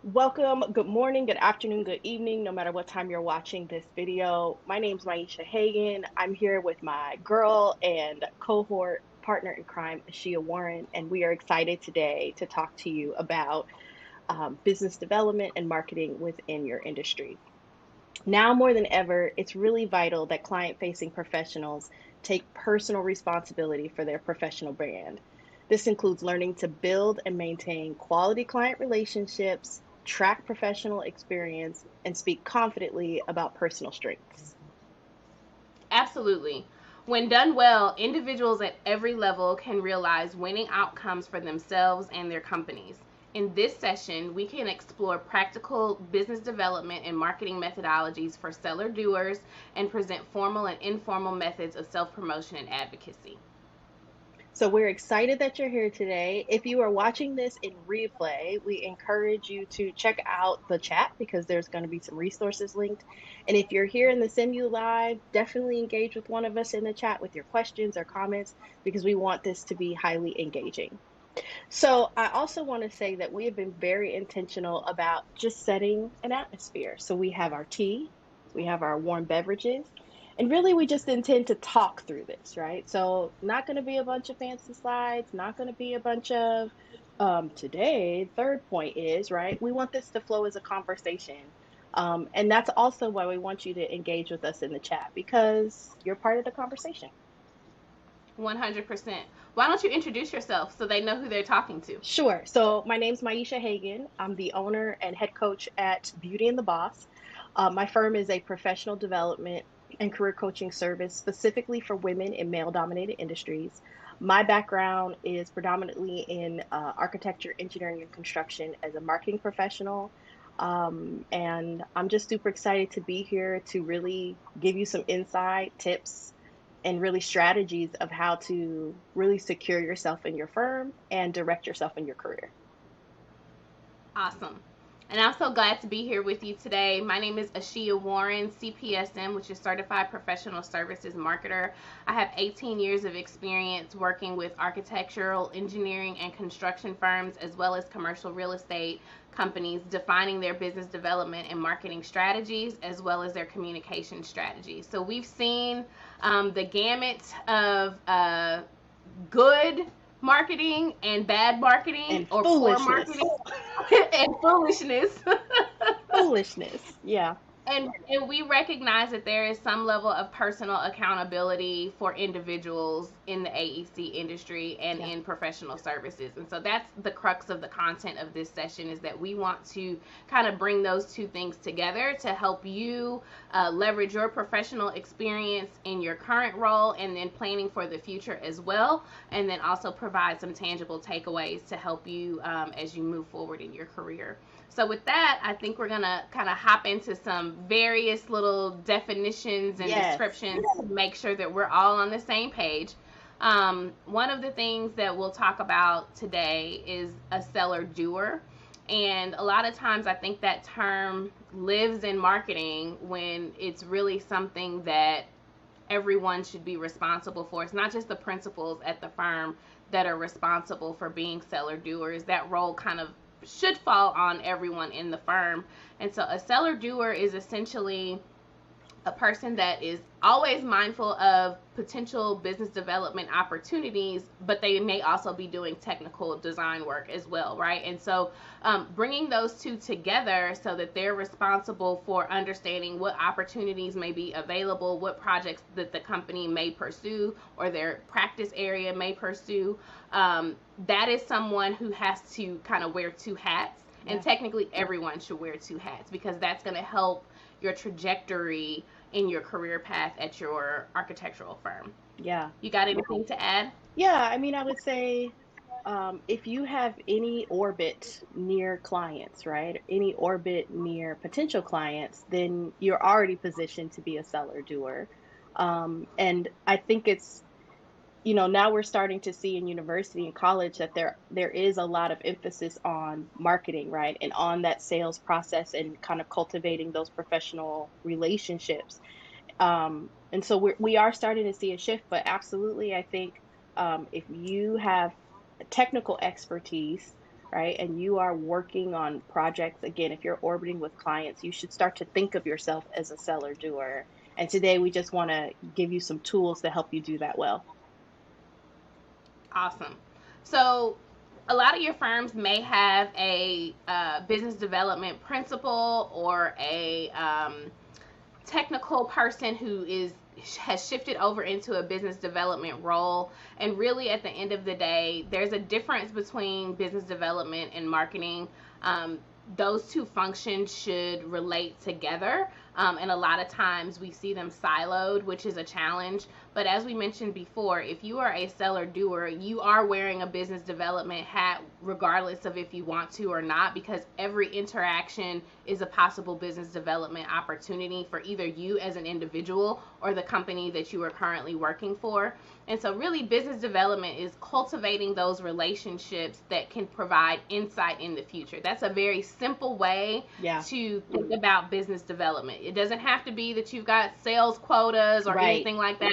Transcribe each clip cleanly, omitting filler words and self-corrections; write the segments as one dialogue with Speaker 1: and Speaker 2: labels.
Speaker 1: Welcome, good morning, good afternoon, good evening, no matter what time you're watching this video. My name's Maisha Hagan. I'm here with my girl and cohort partner in crime, Asheya Warren, and we are excited today to talk to you about business development and marketing within your industry. Now more than ever, it's really vital that client-facing professionals take personal responsibility for their professional brand. This includes learning to build and maintain quality client relationships, track professional experience, and speak confidently about personal strengths.
Speaker 2: Absolutely. When done well, individuals at every level can realize winning outcomes for themselves and their companies. In this session, we can explore practical business development and marketing methodologies for seller doers and present formal and informal methods of self promotion and advocacy.
Speaker 1: So we're excited that you're here today. If you are watching this in replay, we encourage you to check out the chat because there's going to be some resources linked. And if you're here in the Simu Live, definitely engage with one of us in the chat with your questions or comments because we want this to be highly engaging. So I also want to say that we have been very intentional about just setting an atmosphere. So we have our tea, we have our warm beverages, and really we just intend to talk through this, right? So not going to be a bunch of fancy slides, not going to be a bunch of today, third point is, right? We want this to flow as a conversation. And that's also why we want you to engage with us in the chat because you're part of the conversation.
Speaker 2: 100%. Why don't you introduce yourself so they know who they're talking to?
Speaker 1: Sure. So my name's Maisha Hagan. I'm the owner and head coach at Beauty and the Boss. My firm is a professional development and career coaching service specifically for women in male dominated industries. My background is predominantly in architecture, engineering, and construction as a marketing professional. And I'm just super excited to be here to really give you some insight, tips, and really strategies of how to really secure yourself in your firm and direct yourself in your career.
Speaker 2: Awesome. And I'm so glad to be here with you today. My name is Asheya Warren, CPSM, which is Certified Professional Services Marketer. I have 18 years of experience working with architectural, engineering, and construction firms, as well as commercial real estate companies, defining their business development and marketing strategies, as well as their communication strategies. So we've seen the gamut of good marketing and bad marketing,
Speaker 1: And
Speaker 2: or poor
Speaker 1: foolishness.
Speaker 2: marketing and foolishness.
Speaker 1: Foolishness. Yeah.
Speaker 2: And we recognize that there is some level of personal accountability for individuals in the AEC industry and
Speaker 1: Yeah.
Speaker 2: in professional services. And so that's the crux of the content of this session, is that we want to kind of bring those two things together to help you leverage your professional experience in your current role and then planning for the future as well, and then also provide some tangible takeaways to help you as you move forward in your career. So with that, I think we're gonna kind of hop into some various little definitions and
Speaker 1: Yes.
Speaker 2: descriptions to make sure that we're all on the same page. One of the things that we'll talk about today is a seller doer. And a lot of times I think that term lives in marketing when it's really something that everyone should be responsible for. It's not just the principals at the firm that are responsible for being seller doers. That role kind of should fall on everyone in the firm. And so a seller doer is essentially a person that is always mindful of potential business development opportunities, but they may also be doing technical design work as well, right? And so bringing those two together so that they're responsible for understanding what opportunities may be available, what projects that the company may pursue or their practice area may pursue. That is someone who has to kind of wear two hats. And
Speaker 1: Yeah.
Speaker 2: technically, everyone should wear two hats because that's going to help your trajectory in your career path at your architectural firm.
Speaker 1: Yeah.
Speaker 2: You got anything to add?
Speaker 1: Yeah. I mean, I would say if you have any orbit near clients, right? Any orbit near potential clients, then you're already positioned to be a seller doer. And I think it's now we're starting to see in university and college that there is a lot of emphasis on marketing, right? And on that sales process and kind of cultivating those professional relationships. And so we are starting to see a shift, but absolutely, I think if you have technical expertise, right? And you are working on projects, again, if you're orbiting with clients, you should start to think of yourself as a seller doer. And today we just want to give you some tools to help you do that well.
Speaker 2: Awesome. So, a lot of your firms may have a business development principal or a technical person who is has shifted over into a business development role. And really, at the end of the day, there's a difference between business development and marketing. um, those two functions should relate together, and a lot of times we see them siloed, which is a challenge. But as we mentioned before, if you are a seller doer, you are wearing a business development hat regardless of if you want to or not, because every interaction is a possible business development opportunity for either you as an individual or the company that you are currently working for. And so, really, business development is cultivating those relationships that can provide insight in the future. That's a very simple way
Speaker 1: Yeah.
Speaker 2: to think about business development. It doesn't have to be that you've got sales quotas or
Speaker 1: Right.
Speaker 2: anything like that.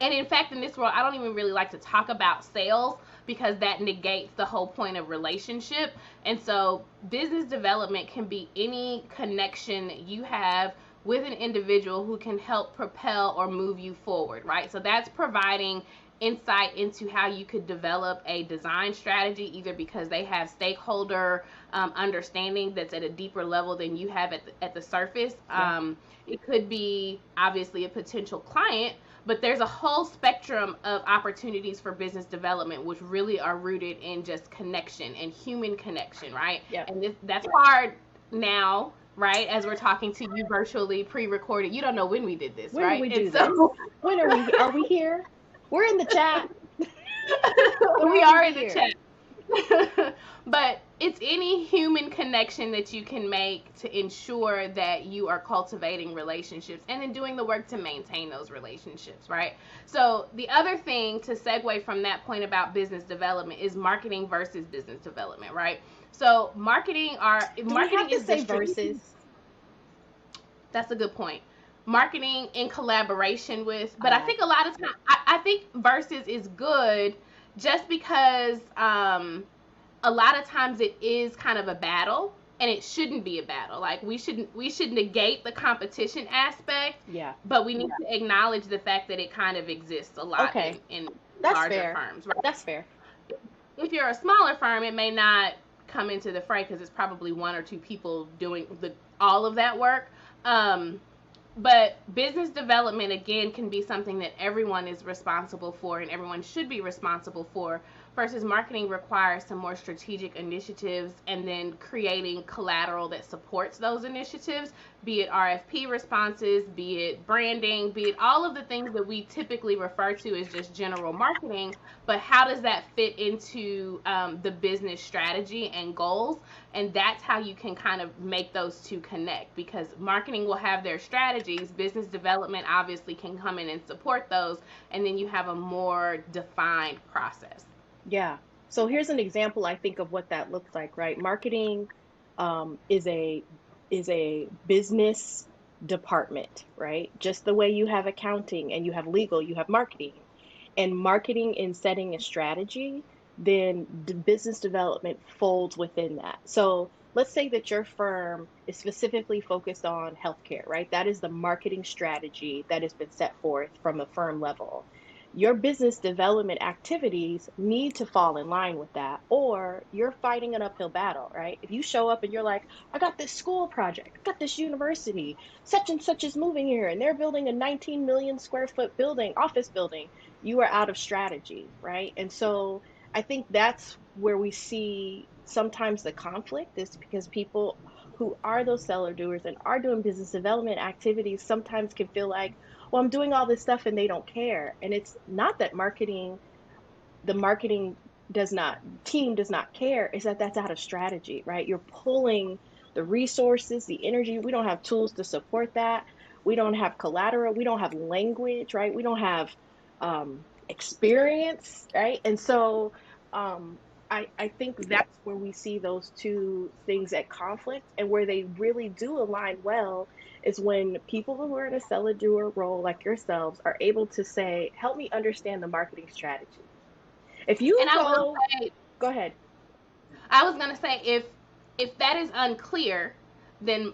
Speaker 2: And in fact, in this world, I don't even really like to talk about sales because that negates the whole point of relationship. And so, business development can be any connection that you have with an individual who can help propel or move you forward, right? So that's providing insight into how you could develop a design strategy, either because they have stakeholder understanding that's at a deeper level than you have at the surface.
Speaker 1: Yeah.
Speaker 2: It could be obviously a potential client, but there's a whole spectrum of opportunities for business development which really are rooted in just connection and human connection, right?
Speaker 1: Yeah.
Speaker 2: And that's hard now, right? As we're talking to you virtually, pre-recorded. You don't know when we did this,
Speaker 1: When did
Speaker 2: right?
Speaker 1: we
Speaker 2: And
Speaker 1: do this?
Speaker 2: so
Speaker 1: When are we here? We're in the chat. When
Speaker 2: we
Speaker 1: are we
Speaker 2: are in the
Speaker 1: here?
Speaker 2: chat. But it's any human connection that you can make to ensure that you are cultivating relationships and then doing the work to maintain those relationships, right? So the other thing to segue from that point about business development is marketing versus business development, right? So
Speaker 1: Do we have
Speaker 2: marketing
Speaker 1: to
Speaker 2: is the
Speaker 1: say
Speaker 2: strategic.
Speaker 1: verses?
Speaker 2: That's a good point. Marketing in collaboration with, but I
Speaker 1: Oh,
Speaker 2: think a lot of time, I think versus is good, just because a lot of times it is kind of a battle, and it shouldn't be a battle. Like, we should negate the competition aspect,
Speaker 1: yeah.
Speaker 2: but we need to acknowledge the fact that it kind of exists a lot
Speaker 1: Okay.
Speaker 2: in
Speaker 1: That's
Speaker 2: larger
Speaker 1: fair.
Speaker 2: firms, right?
Speaker 1: That's fair.
Speaker 2: If you're a smaller firm, it may not come into the fray because it's probably one or two people doing all of that work. Um, but business development, again, can be something that everyone is responsible for and everyone should be responsible for, versus marketing requires some more strategic initiatives and then creating collateral that supports those initiatives, be it RFP responses, be it branding, be it all of the things that we typically refer to as just general marketing. But how does that fit into the business strategy and goals? And that's how you can kind of make those two connect, because marketing will have their strategies, business development obviously can come in and support those, and then you have a more defined process.
Speaker 1: Yeah. So here's an example I think of what that looks like, right? Marketing is a business department, right? Just the way you have accounting and you have legal, you have marketing. And marketing in setting a strategy, then the business development folds within that. So let's say that your firm is specifically focused on healthcare, right? That is the marketing strategy that has been set forth from a firm level. Your business development activities need to fall in line with that, or you're fighting an uphill battle, right? If you show up and you're like, I got this school project, I got this university, such and such is moving here, and they're building a 19 million square foot building, office building, you are out of strategy, right? And so I think that's where we see sometimes the conflict, is because people who are those seller doers and are doing business development activities sometimes can feel like, well, I'm doing all this stuff and they don't care. And it's not that the marketing does not, team does not care, is that that's out of strategy, right? You're pulling the resources, the energy. We don't have tools to support that. We don't have collateral. We don't have language, right? We don't have experience, right? And so I think that's where we see those two things at conflict, and where they really do align well is when people who are in a seller doer role like yourselves are able to say, help me understand the marketing strategy. If
Speaker 2: And
Speaker 1: you
Speaker 2: I will
Speaker 1: go,
Speaker 2: say,
Speaker 1: go ahead.
Speaker 2: I was gonna say, if that is unclear, then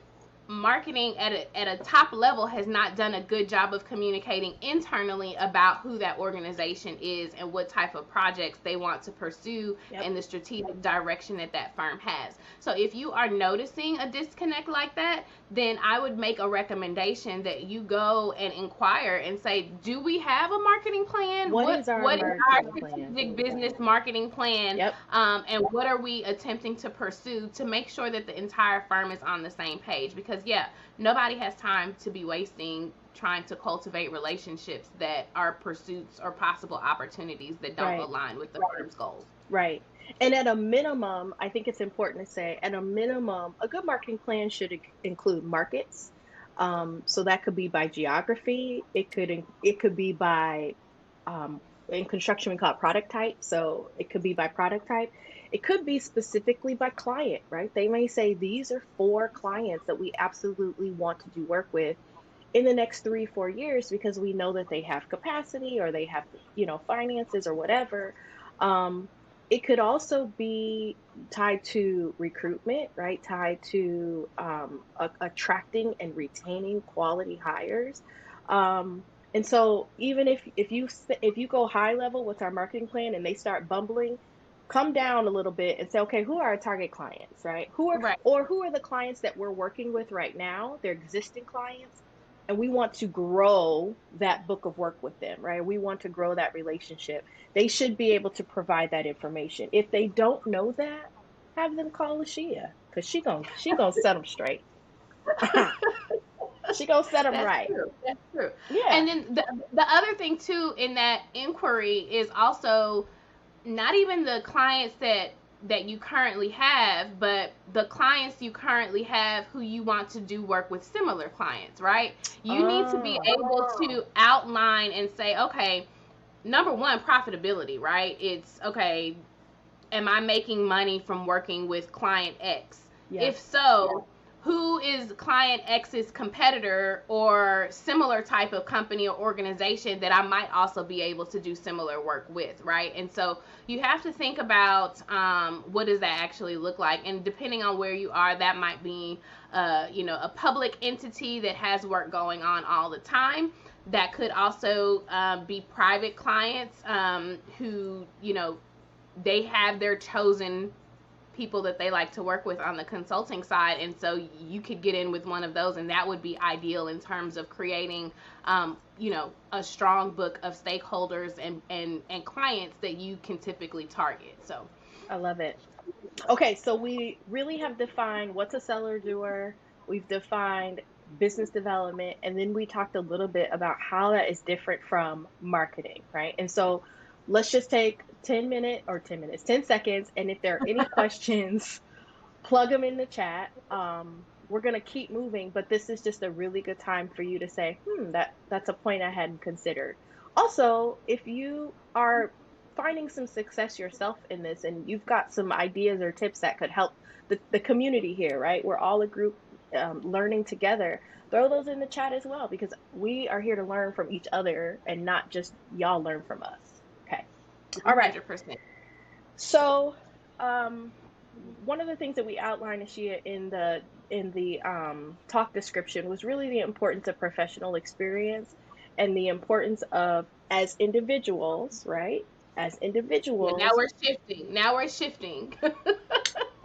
Speaker 2: marketing at a top level has not done a good job of communicating internally about who that organization is and what type of projects they want to pursue
Speaker 1: Yep.
Speaker 2: and the strategic direction that that firm has. So if you are noticing a disconnect like that, then I would make a recommendation that you go and inquire and say, do we have a marketing plan?
Speaker 1: What is our
Speaker 2: What is our
Speaker 1: marketing plan?
Speaker 2: strategic business marketing plan?
Speaker 1: Yep.
Speaker 2: And what are we attempting to pursue to make sure that the entire firm is on the same page? Because yeah, nobody has time to be wasting trying to cultivate relationships that are pursuits or possible opportunities that don't
Speaker 1: Right.
Speaker 2: align with the firm's goals.
Speaker 1: Right. And at a minimum, I think it's important to say, at a minimum, a good marketing plan should include markets. So that could be by geography. It could be by in construction we call it product type. So it could be by product type. It could be specifically by client, right? They may say these are 4 clients that we absolutely want to do work with in the next 3, 4 years because we know that they have capacity or they have, finances or whatever. Um, it could also be tied to recruitment, right? Tied to attracting and retaining quality hires. And so even if you go high level with our marketing plan and they start bumbling, come down a little bit and say, okay, who are our target clients, right?
Speaker 2: Right.
Speaker 1: Who are the clients that we're working with right now? They're existing clients, and we want to grow that book of work with them, right? We want to grow that relationship. They should be able to provide that information. If they don't know that, have them call Asheya because she gonna set them straight. She gonna set them
Speaker 2: That's
Speaker 1: right.
Speaker 2: true. That's true.
Speaker 1: Yeah.
Speaker 2: And then the other thing too in that inquiry is also not even the clients that you currently have, but the clients you currently have who you want to do work with similar clients, right? You need to be
Speaker 1: Oh,
Speaker 2: able to outline and say, okay, number one, profitability, right? It's okay, am I making money from working with client X? If
Speaker 1: yes.
Speaker 2: so, who is client X's competitor or similar type of company or organization that I might also be able to do similar work with, right? And so you have to think about what does that actually look like, and depending on where you are, that might be a public entity that has work going on all the time. That could also be private clients who they have their chosen people that they like to work with on the consulting side, and so you could get in with one of those, and that would be ideal in terms of creating a strong book of stakeholders and clients that you can typically target. So
Speaker 1: I love it. Okay, so we really have defined what's a seller doer. We've defined business development, and then we talked a little bit about how that is different from marketing, right? And so let's just take 10 minutes, 10 seconds. And if there are any questions, plug them in the chat. We're gonna keep moving, but this is just a really good time for you to say, that's a point I hadn't considered. Also, if you are finding some success yourself in this and you've got some ideas or tips that could help the community here, right? We're all a group learning together. Throw those in the chat as well because we are here to learn from each other and not just y'all learn from us. Okay. All right.
Speaker 2: 100%.
Speaker 1: So, one of the things that we outlined, Ashia, in the talk description was really the importance of professional experience and the importance of as individuals, right? As
Speaker 2: Yeah, now
Speaker 1: individuals,
Speaker 2: we're shifting. Now we're shifting.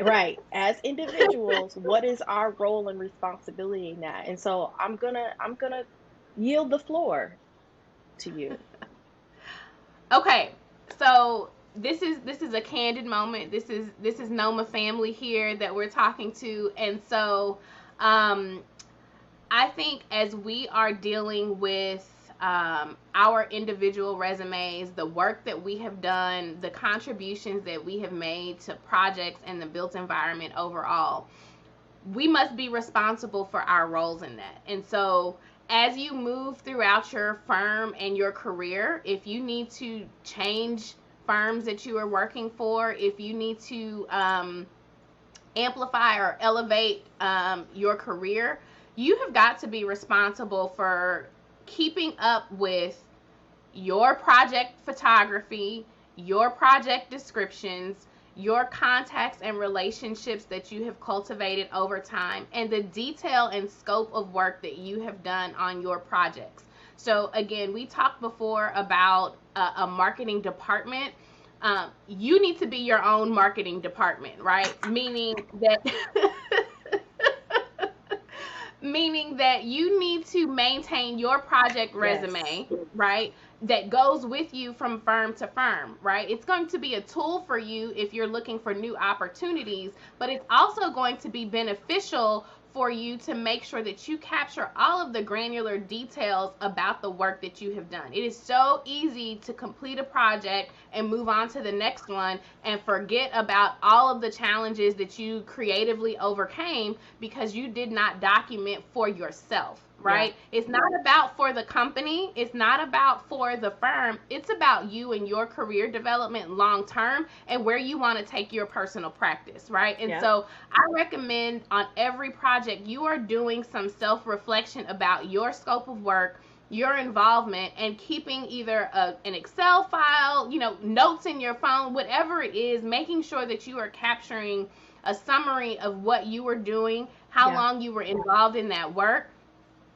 Speaker 1: right? As individuals, what is our role and responsibility in that? And so I'm gonna yield the floor to you.
Speaker 2: Okay, so this is a candid moment. This is NOMA family here that we're talking to, and so um, I think as we are dealing with our individual resumes, the work that we have done, the contributions that we have made to projects and the built environment overall, we must be responsible for our roles in that. And so as you move throughout your firm and your career, if you need to change firms that you are working for, if you need to amplify or elevate your career, you have got to be responsible for keeping up with your project photography, your project descriptions, your contacts and relationships that you have cultivated over time, and the detail and scope of work that you have done on your projects. So again, we talked before about a marketing department. You need to be your own marketing department, right? Meaning that meaning that you need to maintain your project
Speaker 1: Yes.
Speaker 2: resume, right? That goes with you from firm to firm, right? It's going to be a tool for you if you're looking for new opportunities, but it's also going to be beneficial for you to make sure that you capture all of the granular details about the work that you have done. It is so easy to complete a project and move on to the next one and forget about all of the challenges that you creatively overcame because you did not document for yourself,
Speaker 1: Yeah.
Speaker 2: right? It's not about for the company, it's not about for the firm, it's about you and your career development long term and where you want to take your personal practice, right? And
Speaker 1: Yeah.
Speaker 2: so I recommend on every project you are doing some self-reflection about your scope of work, your involvement, and keeping either an Excel file, notes in your phone, whatever it is, making sure that you are capturing a summary of what you were doing, how
Speaker 1: Yeah.
Speaker 2: long you were involved in that work.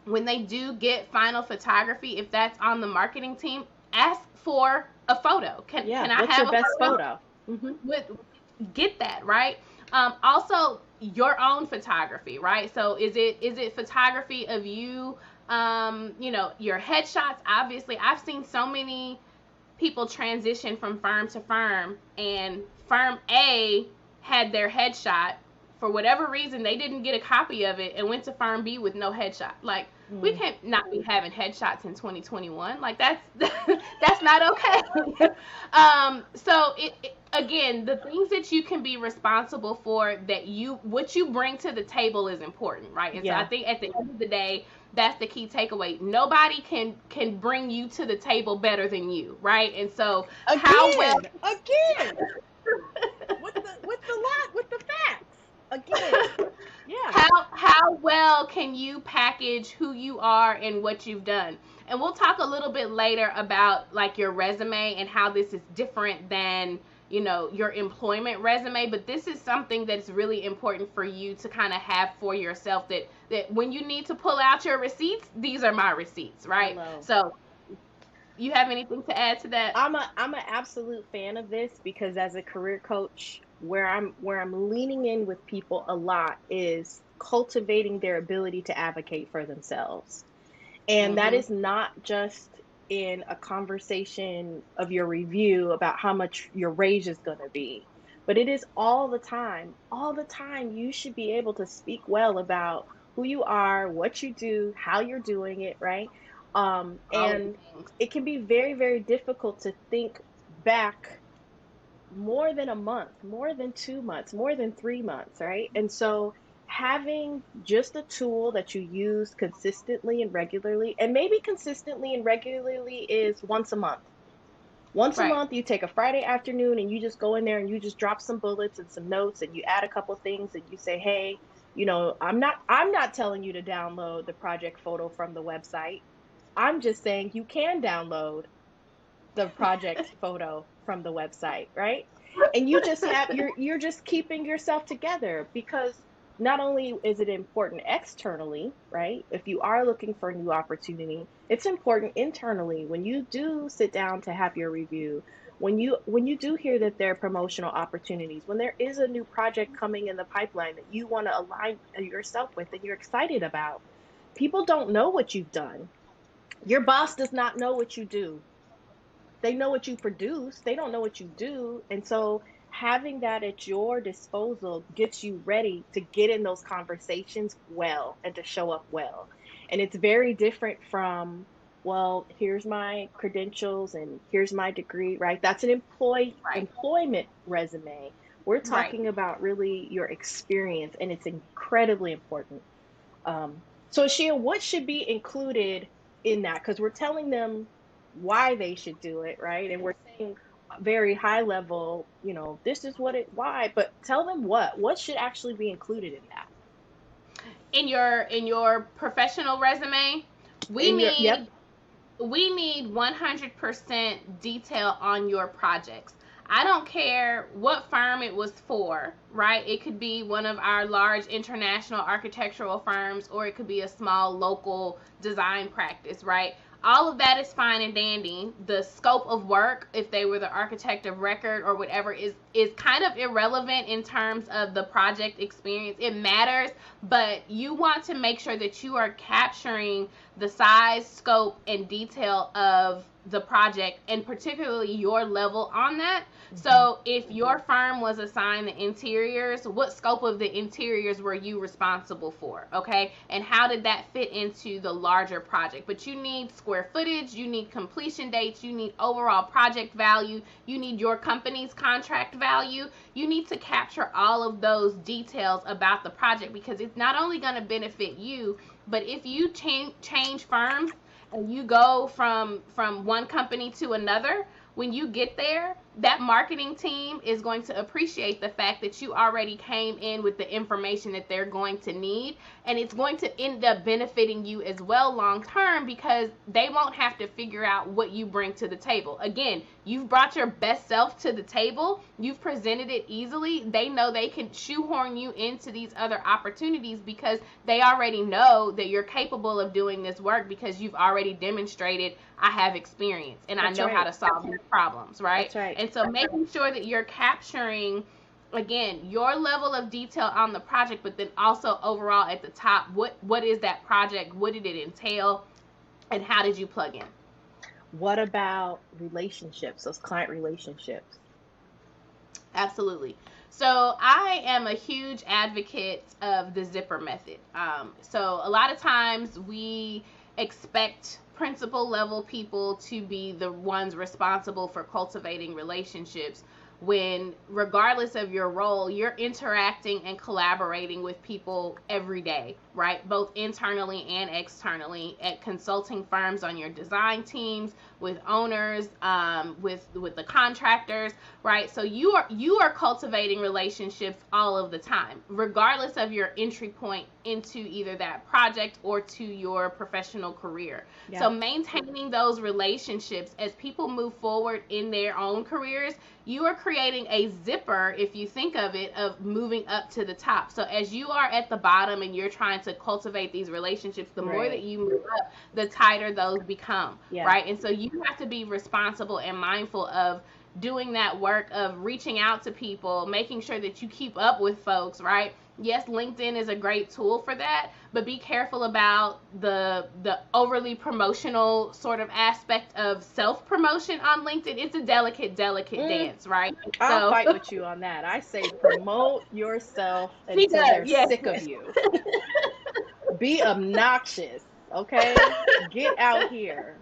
Speaker 2: When they do get final photography, if that's on the marketing team, ask for a photo. Can
Speaker 1: Yeah.
Speaker 2: I
Speaker 1: What's your
Speaker 2: have a
Speaker 1: best
Speaker 2: photo?
Speaker 1: photo? Hmm.
Speaker 2: With Get that right. Also, your own photography, right? So is it photography of you? Your headshots. Obviously, I've seen so many people transition from firm to firm, and firm A had their headshot. For whatever reason, they didn't get a copy of it and went to firm B with no headshot. Like, we
Speaker 1: Mm.
Speaker 2: can't not be having headshots in 2021. Like, that's that's not okay. So again, the things that you can be responsible for, that what you bring to the table is important, right? And so I
Speaker 1: Yeah.
Speaker 2: think at the end of the day, that's the key takeaway. Nobody can bring you to the table better than you, right? And so how well
Speaker 1: Again. Again. With the facts. Again. Yeah.
Speaker 2: how well can you package who you are and what you've done? And we'll talk a little bit later about like your resume and how this is different than your employment resume, but this is something that's really important for you to kind of have for yourself, that when you need to pull out your receipts, these are my receipts, right?
Speaker 1: Hello.
Speaker 2: So you have anything to add to that?
Speaker 1: I'm an absolute fan of this because as a career coach, where I'm leaning in with people a lot is cultivating their ability to advocate for themselves. And that
Speaker 2: Mm-hmm.
Speaker 1: is not just in a conversation of your review about how much your raise is going to be, but it is all the time. All the time, you should be able to speak well about who you are, what you do, how you're doing it, right?
Speaker 2: All of the
Speaker 1: And
Speaker 2: things.
Speaker 1: it can be very, very difficult to think back more than a month, more than 2 months, more than 3 months, right? And so having just a tool that you use consistently and regularly, and maybe consistently and regularly is once a month. Once a
Speaker 2: Right.
Speaker 1: month, you take a Friday afternoon and you just go in there and you just drop some bullets and some notes and you add a couple things and you say, hey, I'm not telling you to download the project photo from the website. I'm just saying you can download the project photo from the website, right? And you just have you're just keeping yourself together because not only is it important externally, right? If you are looking for a new opportunity, it's important internally when you do sit down to have your review, when you do hear that there are promotional opportunities, when there is a new project coming in the pipeline that you want to align yourself with and you're excited about. People don't know what you've done. Your boss does not know what you do. They know what you produce, they don't know what you do. And so having that at your disposal gets you ready to get in those conversations well and to show up well. And it's very different from, well, here's my credentials and here's my degree, right? That's an
Speaker 2: Right.
Speaker 1: employment resume. We're
Speaker 2: Right.
Speaker 1: talking about really your experience, and it's incredibly important. So, Shia, what should be included in that? Because we're telling them why they should do it, right? And we're saying very high level, this is why, but tell them what should actually be included in that.
Speaker 2: In your professional resume, we
Speaker 1: In your, yep,
Speaker 2: need we need 100% detail on your projects. I don't care what firm it was for, right? It could be one of our large international architectural firms, or it could be a small local design practice, right? All of that is fine and dandy. The scope of work, if they were the architect of record or whatever, is kind of irrelevant in terms of the project experience. It matters, but you want to make sure that you are capturing the size, scope, and detail of the project, and particularly your level on that. So if your firm was assigned the interiors, what scope of the interiors were you responsible for? Okay. And how did that fit into the larger project? But you need square footage, you need completion dates, you need overall project value, you need your company's contract value. You need to capture all of those details about the project, because it's not only going to benefit you, but if you change firms and you go from one company to another, when you get there, that marketing team is going to appreciate the fact that you already came in with the information that they're going to need, and it's going to end up benefiting you as well long term, because they won't have to figure out what you bring to the table. Again, you've brought your best self to the table, you've presented it easily. They know they can shoehorn you into these other opportunities because they already know that you're capable of doing this work, because you've already demonstrated, I have experience and I know how to solve these problems, right?
Speaker 1: That's right.
Speaker 2: And so making sure that you're capturing, again, your level of detail on the project, but then also overall at the top, what is that project? What did it entail? And how did you plug in?
Speaker 1: What about relationships, those client relationships?
Speaker 2: Absolutely. So I am a huge advocate of the zipper method. So a lot of times we expect principal level people to be the ones responsible for cultivating relationships, when regardless of your role, you're interacting and collaborating with people every day, right? Both internally and externally, at consulting firms, on your design teams, with owners, with the contractors, right? So you are cultivating relationships all of the time, regardless of your entry point into either that project or to your professional career.
Speaker 1: Yeah.
Speaker 2: So maintaining those relationships as people move forward in their own careers, you are creating a zipper, if you think of it, of moving up to the top. So as you are at the bottom and you're trying to cultivate these relationships, the more that you move up, the tighter those become, right? And so you have to be responsible and mindful of doing that work of reaching out to people, making sure that you keep up with folks, right? Yes, LinkedIn is a great tool for that, but be careful about the overly promotional sort of aspect of self-promotion on LinkedIn. It's a delicate dance, right?
Speaker 1: I'll fight with you on that. I say promote yourself until they're sick of you. Be obnoxious, okay? Get out here.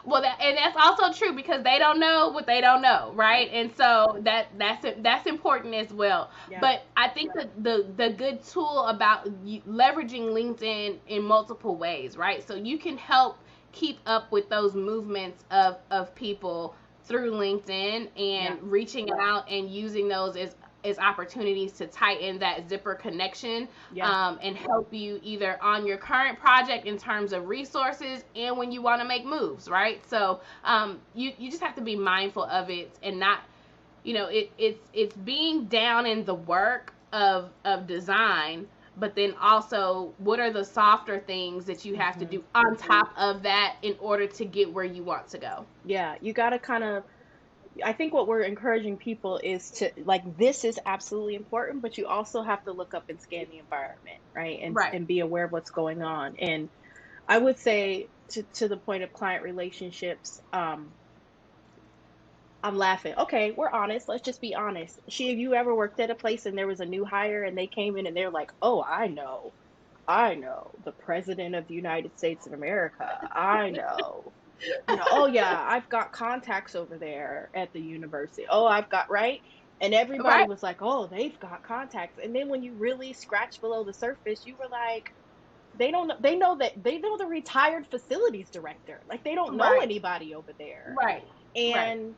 Speaker 2: Well, that's also true, because they don't know what they don't know, right? And so that's important as well. Yeah. But I think that the good tool about leveraging LinkedIn in multiple ways, right? So you can help keep up with those movements of people through LinkedIn, and reaching out and using those as opportunities to tighten that zipper connection, and help you either on your current project in terms of resources and when you want to make moves, right? So you just have to be mindful of it, and not, it's being down in the work of design, but then also what are the softer things that you have to do on top of that in order to get where you want to go.
Speaker 1: Yeah, you got to kind of, I think what we're encouraging people is to, like, this is absolutely important, but you also have to look up and scan the environment, right? And be aware of what's going on. And I would say to the point of client relationships, I'm laughing. Okay, we're honest. Let's just be honest. Have you ever worked at a place and there was a new hire and they came in and they're like, oh, I know the president of the United States of America. I know. Oh yeah, I've got contacts over there at the university. Oh, I've got, right? And everybody was like, oh, they've got contacts. And then when you really scratch below the surface, you were like, they know the retired facilities director. Like, they don't know anybody over there.
Speaker 2: Right.
Speaker 1: And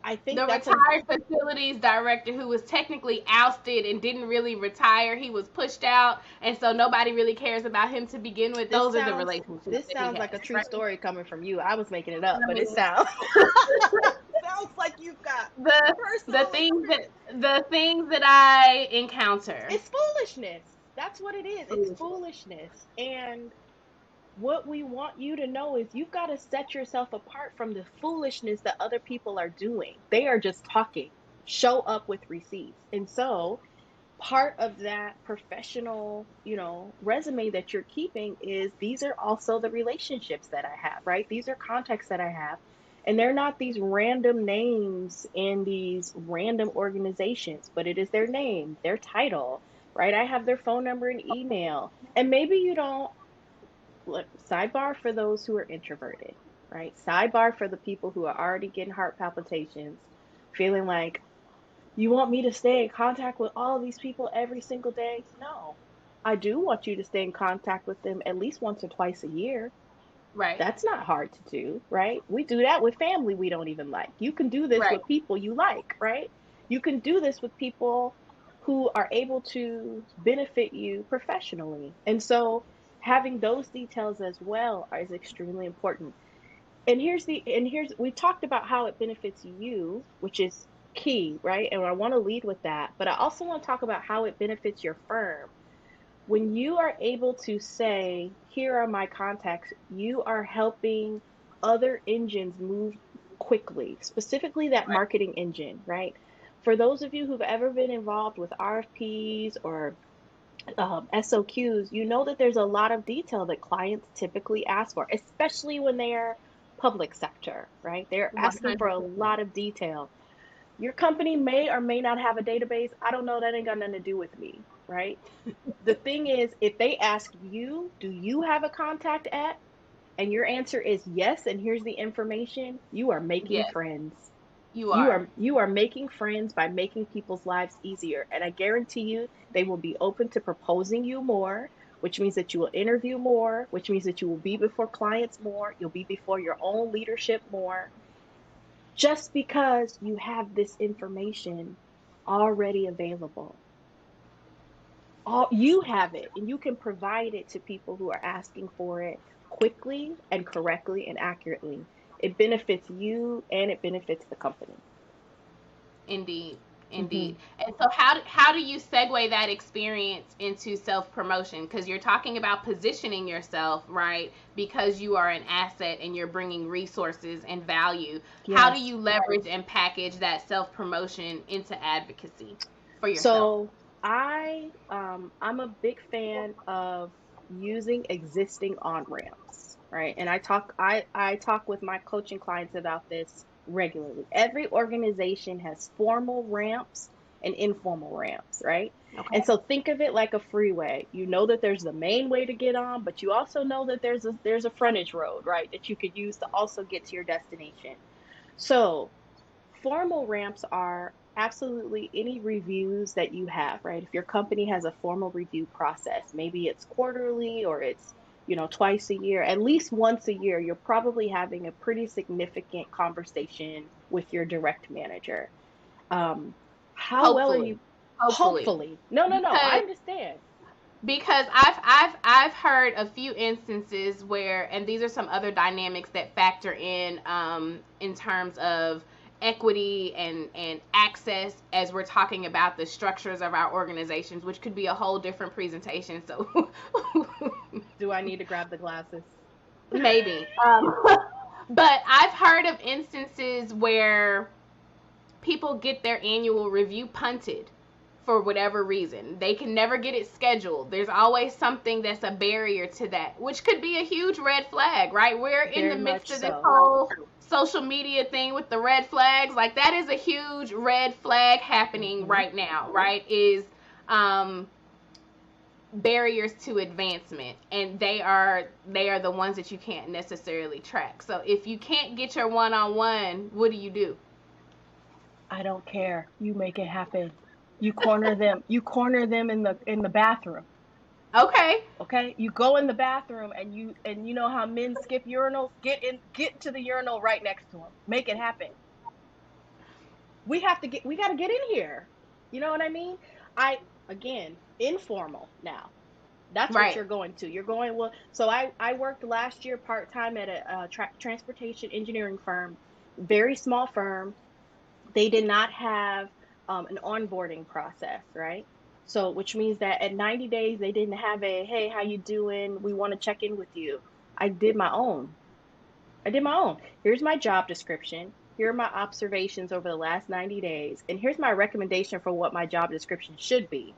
Speaker 1: I think
Speaker 2: the retired facilities director, who was technically ousted and didn't really retire, he was pushed out, and so nobody really cares about him to begin with. Those are the relationships.
Speaker 1: This sounds like a true story coming from you. I was making it up, but it sounds sounds like you've got
Speaker 2: the the
Speaker 1: personal
Speaker 2: things that
Speaker 1: experience.
Speaker 2: the things that I encounter.
Speaker 1: It's foolishness. That's what it is. It's foolishness. And what we want you to know is you've got to set yourself apart from the foolishness that other people are doing. They are just talking. Show up with receipts. And so, part of that professional, resume that you're keeping is these are also the relationships that I have, right? These are contacts that I have. And they're not these random names in these random organizations, but it is their name, their title, right? I have their phone number and email. And maybe you don't, look, sidebar for those who are introverted, right? Sidebar for the people who are already getting heart palpitations, feeling like, you want me to stay in contact with all of these people every single day? No. I do want you to stay in contact with them at least once or twice a year.
Speaker 2: Right.
Speaker 1: That's not hard to do, right? We do that with family we don't even like. You can do this
Speaker 2: Right.
Speaker 1: with people you like, right? You can do this with people who are able to benefit you professionally. And so having those details as well is extremely important. And here's we talked about how it benefits you, which is key, right? And I want to lead with that, but I also want to talk about how it benefits your firm. When you are able to say, here are my contacts, you are helping other engines move quickly, specifically that
Speaker 2: Right.
Speaker 1: marketing engine, right? For those of you who've ever been involved with RFPs or SOQs, you know that there's a lot of detail that clients typically ask for, especially when they are public sector, right? They're asking for a
Speaker 2: 100%.
Speaker 1: lot of detail. Your company may or may not have a database. I don't know. That ain't got nothing to do with me, right? The thing is, if they ask you, do you have a contact at? And your answer is yes, and here's the information, you are making
Speaker 2: Yes,
Speaker 1: friends.
Speaker 2: you
Speaker 1: You
Speaker 2: are.
Speaker 1: are you are making friends by making people's lives easier. And I guarantee you they will be open to proposing you more, which means that you will interview more, which means that you will be before clients more, you'll be before your own leadership more, just because you have this information already available. All you have it and you can provide it to people who are asking for it quickly and correctly and accurately. It benefits you and it benefits the company.
Speaker 2: Indeed.
Speaker 1: Hmm.
Speaker 2: Indeed. And so how do you segue that experience into self-promotion, because you're talking about positioning yourself, right? Because you are an asset and you're bringing resources and value. How do
Speaker 1: Yes.
Speaker 2: you leverage and package that self-promotion into advocacy for yourself?
Speaker 1: So I'm a big fan of using existing on ramps, right? And I talk with my coaching clients about this regularly. Every organization has formal ramps and informal ramps, right? And
Speaker 2: Okay.
Speaker 1: so think of it like a freeway. You know that there's the main way to get on, but you also know that there's a frontage road, right? That you could use to also get to your destination. So formal ramps are absolutely any reviews that you have, right? If your company has a formal review process, maybe it's quarterly or it's, twice a year, at least once a year, you're probably having a pretty significant conversation with your direct manager. Um, how well are
Speaker 2: Hopefully.
Speaker 1: you?
Speaker 2: Hopefully.
Speaker 1: Hopefully. No, no, no. I
Speaker 2: Because
Speaker 1: understand.
Speaker 2: I've heard a few instances where, and these are some other dynamics that factor in terms of equity and access, as we're talking about the structures of our organizations, which could be a whole different presentation. So
Speaker 1: Do I need to grab the glasses?
Speaker 2: maybe, but I've heard of instances where people get their annual review punted for whatever reason. They can never get it scheduled. There's always something that's a barrier to that, which could be a huge red flag, right? We're in the
Speaker 1: Very
Speaker 2: midst
Speaker 1: much
Speaker 2: of this
Speaker 1: so.
Speaker 2: whole social media thing with the red flags. Like, that is a huge red flag happening
Speaker 1: Hmm.
Speaker 2: right now, right? Is um barriers to advancement, and they are the ones that you can't necessarily track. So if you can't get your one-on-one, what do you do?
Speaker 1: I don't care. You make it happen. You corner them. You corner them in the bathroom.
Speaker 2: Okay.
Speaker 1: Okay? You go in the bathroom and you know how men skip urinals? Get to the urinal right next to them. Make it happen. We got to get in here. You know what I mean? I Again, informal now. That's what
Speaker 2: Right.
Speaker 1: you're going to. You're going, well, so I worked last year part-time at a transportation engineering firm, very small firm. They did not have an onboarding process, right? So, which means that at 90 days, they didn't have a, hey, how you doing? We want to check in with you. I did my own. I did my own. Here's my job description. Here are my observations over the last 90 days. And here's my recommendation for what my job description should be.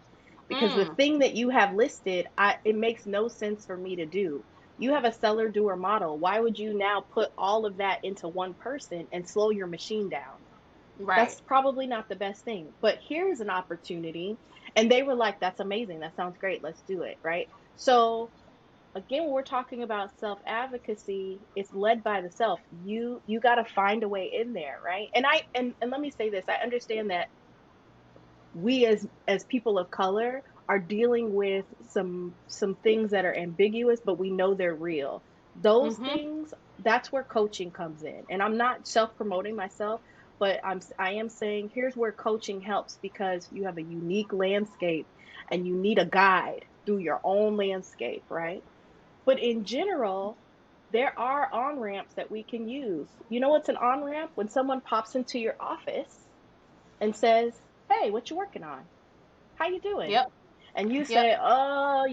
Speaker 1: Because the
Speaker 2: Mm,
Speaker 1: thing that you have listed, it makes no sense for me to do. You have a seller doer model. Why would you now put all of that into one person and slow your machine down?
Speaker 2: right.
Speaker 1: That's probably not the best thing. But here's an opportunity. And they were like, that's amazing. That sounds great. Let's do it. Right. So again, when we're talking about self advocacy, it's led by the self. You got to find a way in there, right? And let me say this: I understand that we as people of color are dealing with some things that are ambiguous, but we know they're real. Those
Speaker 2: Mm-hmm.
Speaker 1: things, that's where coaching comes in. And I'm not self promoting myself, but I am saying here's where coaching helps because you have a unique landscape and you need a guide through your own landscape, right? But in general, there are on ramps that we can use. You know what's an on ramp? When someone pops into your office and says, "Hey, what you working on? How you doing?"
Speaker 2: Yep.
Speaker 1: And you
Speaker 2: Yep.
Speaker 1: say, "Oh,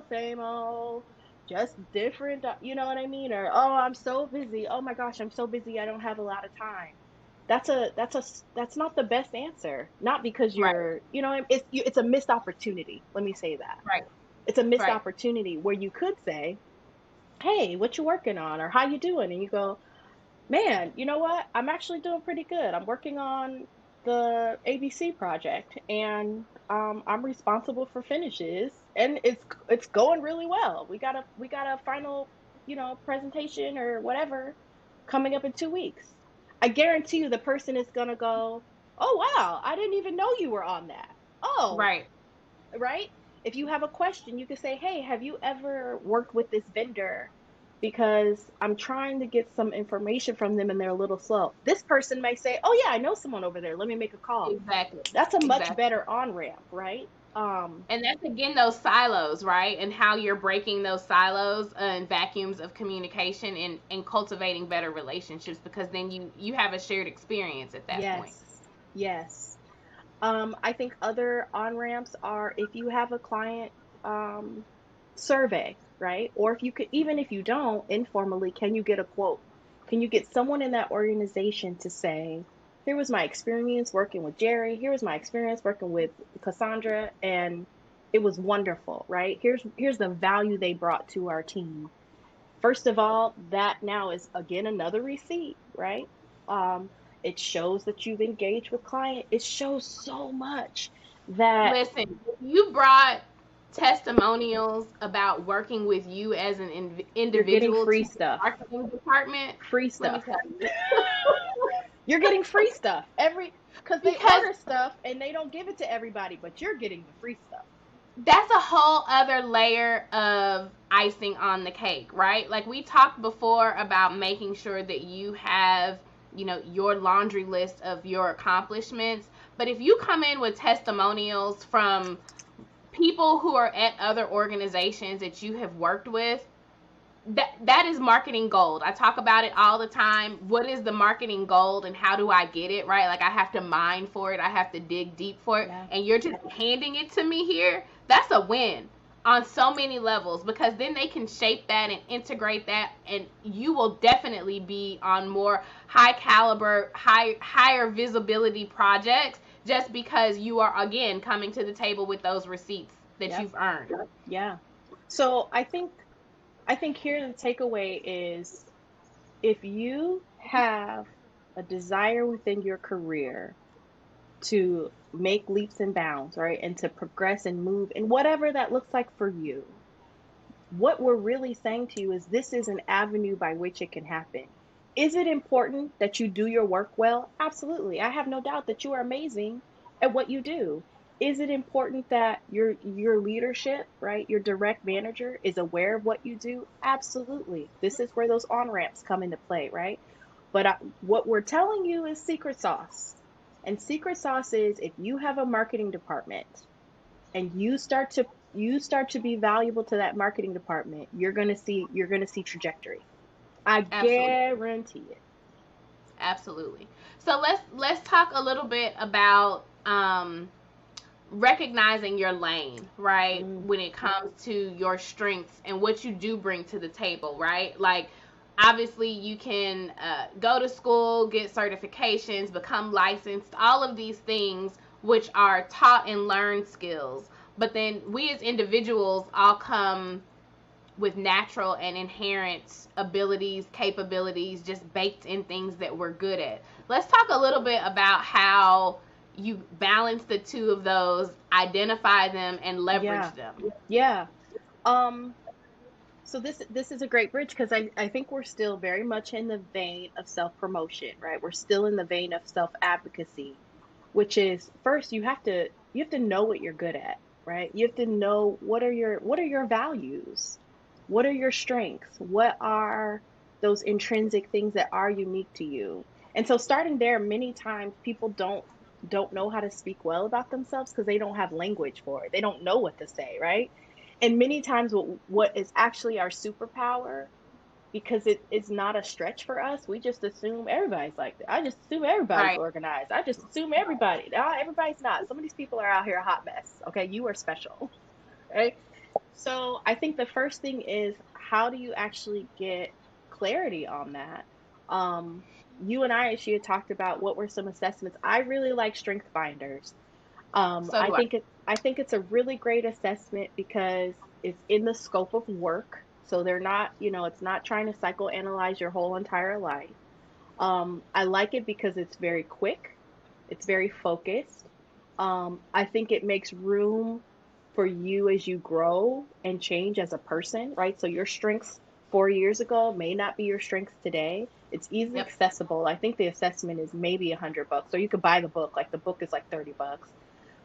Speaker 1: same old, just different." You know what I mean? Or, "Oh, I'm so busy. Oh my gosh, I'm so busy. I don't have a lot of time." That's not the best answer. Not because
Speaker 2: Right.
Speaker 1: it's a missed opportunity. Let me say that.
Speaker 2: Right.
Speaker 1: It's a missed
Speaker 2: Right.
Speaker 1: opportunity where you could say, "Hey, what you working on?" or "How you doing?" And you go, "Man, you know what? I'm actually doing pretty good. I'm working on the ABC project, and I'm responsible for finishes, and it's going really well. We got a final, presentation or whatever coming up in 2 weeks." I guarantee you, the person is gonna go, "Oh wow, I didn't even know you were on that." Oh,
Speaker 2: Right.
Speaker 1: right? If you have a question, you can say, "Hey, have you ever worked with this vendor? Because I'm trying to get some information from them and they're a little slow." This person may say, "Oh, yeah, I know someone over there. Let me make a call."
Speaker 2: Exactly.
Speaker 1: That's a much
Speaker 2: Exactly.
Speaker 1: better on ramp, right?
Speaker 2: And that's again those silos, right? And how you're breaking those silos and vacuums of communication and cultivating better relationships because then you have a shared experience at that point.
Speaker 1: Yes, yes. I think other on ramps are if you have a client um, survey, right? Or if you could, even if you don't, informally, can you get a quote? Can you get someone in that organization to say, "Here was my experience working with Jerry. Here was my experience working with Cassandra, and it was wonderful," right? Here's the value they brought to our team. First of all, that now is again another receipt, right? Um, it shows that you've engaged with client. It shows so much that
Speaker 2: Listen, you brought testimonials about working with you as an
Speaker 1: you're getting
Speaker 2: individual
Speaker 1: free
Speaker 2: to the
Speaker 1: stuff.
Speaker 2: marketing department.
Speaker 1: Free
Speaker 2: Let me
Speaker 1: stuff.
Speaker 2: tell you.
Speaker 1: You're getting free stuff every because they
Speaker 2: Because
Speaker 1: order stuff and they don't give it to everybody, but you're getting the free stuff.
Speaker 2: that's a whole other layer of icing on the cake, right? Like we talked before about making sure that you have, your laundry list of your accomplishments. But if you come in with testimonials from people who are at other organizations that you have worked with, that is marketing gold. I talk about it all the time. What is the marketing gold and how do I get it, right? Like I have to mine for it. I have to dig deep for it.
Speaker 1: Yeah.
Speaker 2: And you're just handing it to me here. That's a win on so many levels because then they can shape that and integrate that and you will definitely be on more high caliber, higher visibility projects just because you are again coming to the table with those receipts that
Speaker 1: Yep.
Speaker 2: you've earned.
Speaker 1: Yeah. So I think here the takeaway is if you have a desire within your career to make leaps and bounds, right? And to progress and move and whatever that looks like for you. What we're really saying to you is this is an avenue by which it can happen. Is it important that you do your work well? Absolutely. I have no doubt that you are amazing at what you do. Is it important that your leadership, right, your direct manager is aware of what you do? Absolutely. This is where those on ramps come into play, right? But what we're telling you is secret sauce. And secret sauce is if you have a marketing department and you start to be valuable to that marketing department, you're going to see trajectory. I
Speaker 2: Absolutely.
Speaker 1: guarantee it.
Speaker 2: Absolutely. So let's talk a little bit about recognizing your lane, right?
Speaker 1: Mm,
Speaker 2: When it comes to your strengths and what you do bring to the table, right? Like, obviously, you can go to school, get certifications, become licensed, all of these things, which are taught and learned skills. But then we as individuals all come with natural and inherent abilities, capabilities, just baked in things that we're good at. Let's talk a little bit about how you balance the two of those, identify them, and leverage
Speaker 1: yeah,
Speaker 2: them.
Speaker 1: yeah. Um, so this is a great bridge because I think we're still very much in the vein of self-promotion, right? We're still in the vein of self-advocacy, which is first you have to know what you're good at, right? You have to know what are your values? What are your strengths? What are those intrinsic things that are unique to you? And so starting there, many times people don't know how to speak well about themselves because they don't have language for it. They don't know what to say, right? And many times what is actually our superpower, because it is not a stretch for us, we just assume everybody's like that. I just assume everybody's
Speaker 2: Right.
Speaker 1: organized. I just assume everybody. No, everybody's not. Some of these people are out here a hot mess. Okay, you are special. Right? So I think the first thing is, how do you actually get clarity on that? You and I, as she had talked about, what were some assessments. I really like strength finders.
Speaker 2: So do I.
Speaker 1: I think it's a really great assessment because it's in the scope of work. So they're not, it's not trying to psychoanalyze your whole entire life. I like it because it's very quick, it's very focused. I think it makes room for you as you grow and change as a person, right? So your strengths 4 years ago may not be your strengths today. It's easily
Speaker 2: Yep.
Speaker 1: accessible. I think the assessment is maybe $100, or you could buy the book. Like the book is like $30.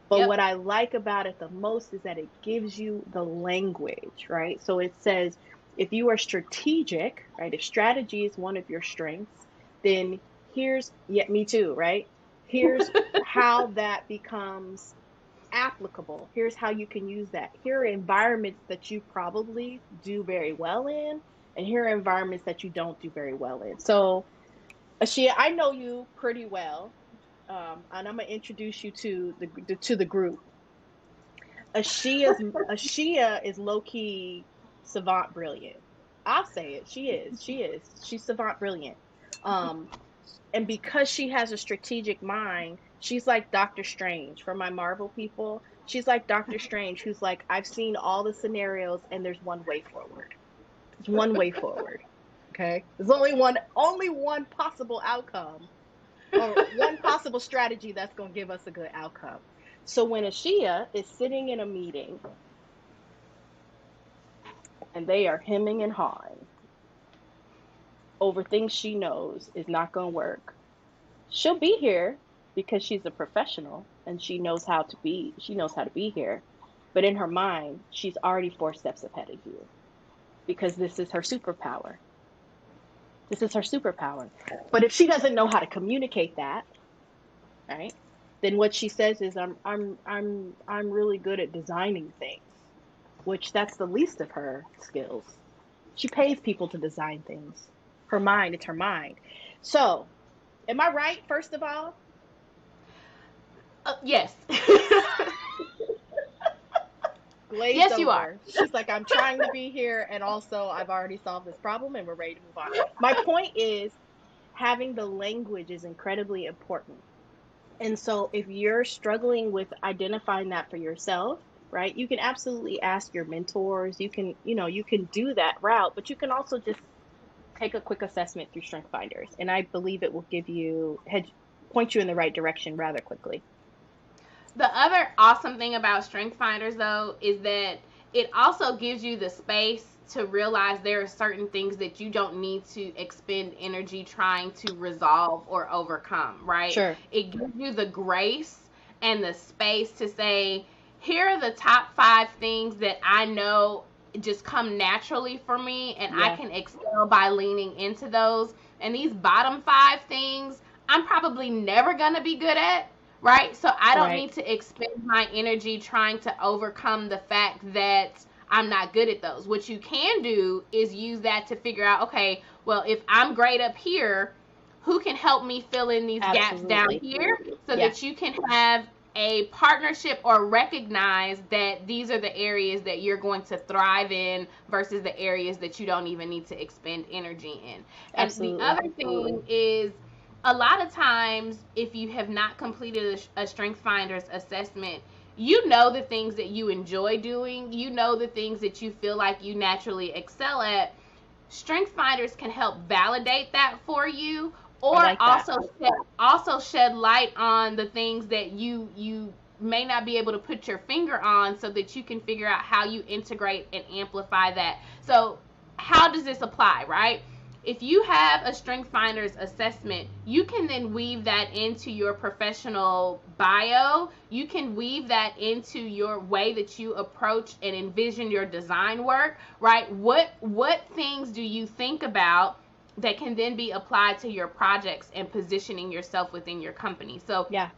Speaker 1: But
Speaker 2: Yep.
Speaker 1: what I like about it the most is that it gives you the language, right? So it says if you are strategic, right? If strategy is one of your strengths, then here's, yeah, me too, right? Here's how that becomes applicable. Here's how you can use that. Here are environments that you probably do very well in, and here are environments that you don't do very well in. So, Asheya, I know you pretty well, and I'm gonna introduce you to the group. Asheya is low key savant brilliant. I'll say it. She is. She is. She's savant brilliant. Um, and because she has a strategic mind, she's like Doctor Strange for my Marvel people. She's like Doctor Strange, who's like, I've seen all the scenarios, and there's one way forward. There's one way forward. Okay, there's only one possible outcome, or one possible strategy that's going to give us a good outcome. So when Asheya is sitting in a meeting and they are hemming and hawing over things she knows is not going to work, she'll be here because she's a professional and she knows how to be here. But in her mind, she's already 4 steps ahead of you because this is her superpower. This is her superpower. But if she doesn't know how to communicate that, right? Then what she says is, I'm really good at designing things, which that's the least of her skills. She pays people to design things. Her mind, it's her mind. So, am I right, first of all?
Speaker 2: Yes.
Speaker 1: Glazed
Speaker 2: Yes, you are.
Speaker 1: over. She's like, I'm trying to be here, and also I've already solved this problem, and we're ready to move on. My point is, having the language is incredibly important. And so if you're struggling with identifying that for yourself, right, you can absolutely ask your mentors. You can do that route, but you can also just take a quick assessment through Strength Finders. And I believe it will point you in the right direction rather quickly.
Speaker 2: The other awesome thing about Strength Finders, though, is that it also gives you the space to realize there are certain things that you don't need to expend energy trying to resolve or overcome, right?
Speaker 1: Sure.
Speaker 2: It gives you the grace and the space to say, here are the top 5 things that I know just come naturally for me and I
Speaker 1: Yeah.
Speaker 2: can excel by leaning into those. And these bottom 5 things, I'm probably never going to be good at, right? So I don't
Speaker 1: Right.
Speaker 2: need to expend my energy trying to overcome the fact that I'm not good at those. What you can do is use that to figure out, okay, well, if I'm great up here, who can help me fill in these gaps down
Speaker 1: Absolutely.
Speaker 2: here, so
Speaker 1: Yeah.
Speaker 2: that you can have a partnership or recognize that these are the areas that you're going to thrive in versus the areas that you don't even need to expend energy in. And the
Speaker 1: Absolutely.
Speaker 2: other thing is, a lot of times, if you have not completed a strength finders assessment, you know the things that you enjoy doing, you know the things that you feel like you naturally excel at. Strength finders can help validate that for you,
Speaker 1: I
Speaker 2: or
Speaker 1: like that.
Speaker 2: also shed light on the things that you may not be able to put your finger on, so that you can figure out how you integrate and amplify that. So how does this apply, right? If you have a strength finders assessment, you can then weave that into your professional bio. You can weave that into your way that you approach and envision your design work, right? What things do you think about that can then be applied to your projects and positioning yourself within your company? So
Speaker 1: Yeah.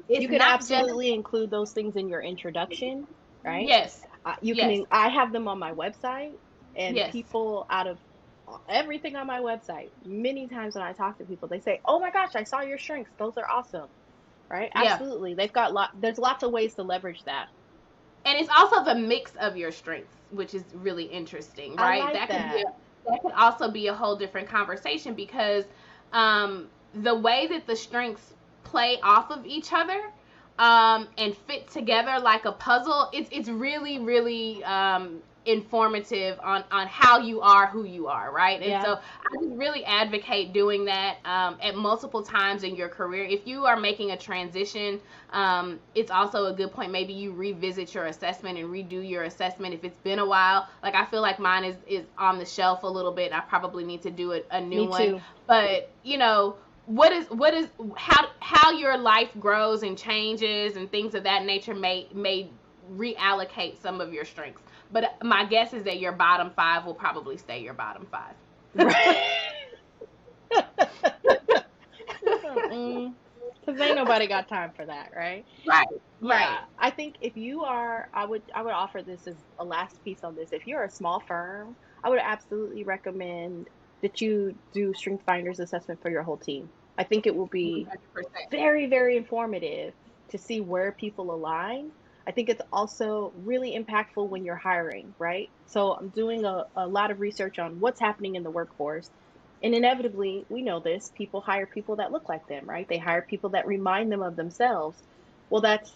Speaker 2: it's
Speaker 1: You can
Speaker 2: not just,
Speaker 1: absolutely include those things in your introduction, right?
Speaker 2: yes,
Speaker 1: You can,
Speaker 2: yes,
Speaker 1: I have them on my website, and
Speaker 2: yes,
Speaker 1: people out of everything on my website, many times when I talk to people, they say, "Oh my gosh, I saw your shrinks. Those are awesome." Right?
Speaker 2: yeah.
Speaker 1: Absolutely. There's lots of ways to leverage that.
Speaker 2: And it's also the mix of your strengths, which is really interesting,
Speaker 1: I
Speaker 2: right?
Speaker 1: like that.
Speaker 2: That could also be a whole different conversation, because the way that the strengths play off of each other, and fit together like a puzzle, it's really really informative on how you are who you are, right? And
Speaker 1: Yeah.
Speaker 2: so I just really advocate doing that at multiple times in your career. If you are making a transition, it's also a good point. Maybe you revisit your assessment and redo your assessment if it's been a while. Like, I feel like mine is on the shelf a little bit. I probably need to do a new
Speaker 1: Me
Speaker 2: one.
Speaker 1: too.
Speaker 2: But what is how your life grows and changes and things of that nature may reallocate some of your strengths. But my guess is that your bottom five will probably stay your bottom five.
Speaker 1: Right. Because ain't nobody got time for that, right?
Speaker 2: Right,
Speaker 1: Yeah,
Speaker 2: right,
Speaker 1: I think if you are, I would offer this as a last piece on this. If you're a small firm, I would absolutely recommend that you do Strength Finders assessment for your whole team. I think it will be
Speaker 2: 100%.
Speaker 1: very, very informative to see where people align. I think it's also really impactful when you're hiring, right? So I'm doing a lot of research on what's happening in the workforce. And inevitably, we know this, people hire people that look like them, right? They hire people that remind them of themselves. Well, that's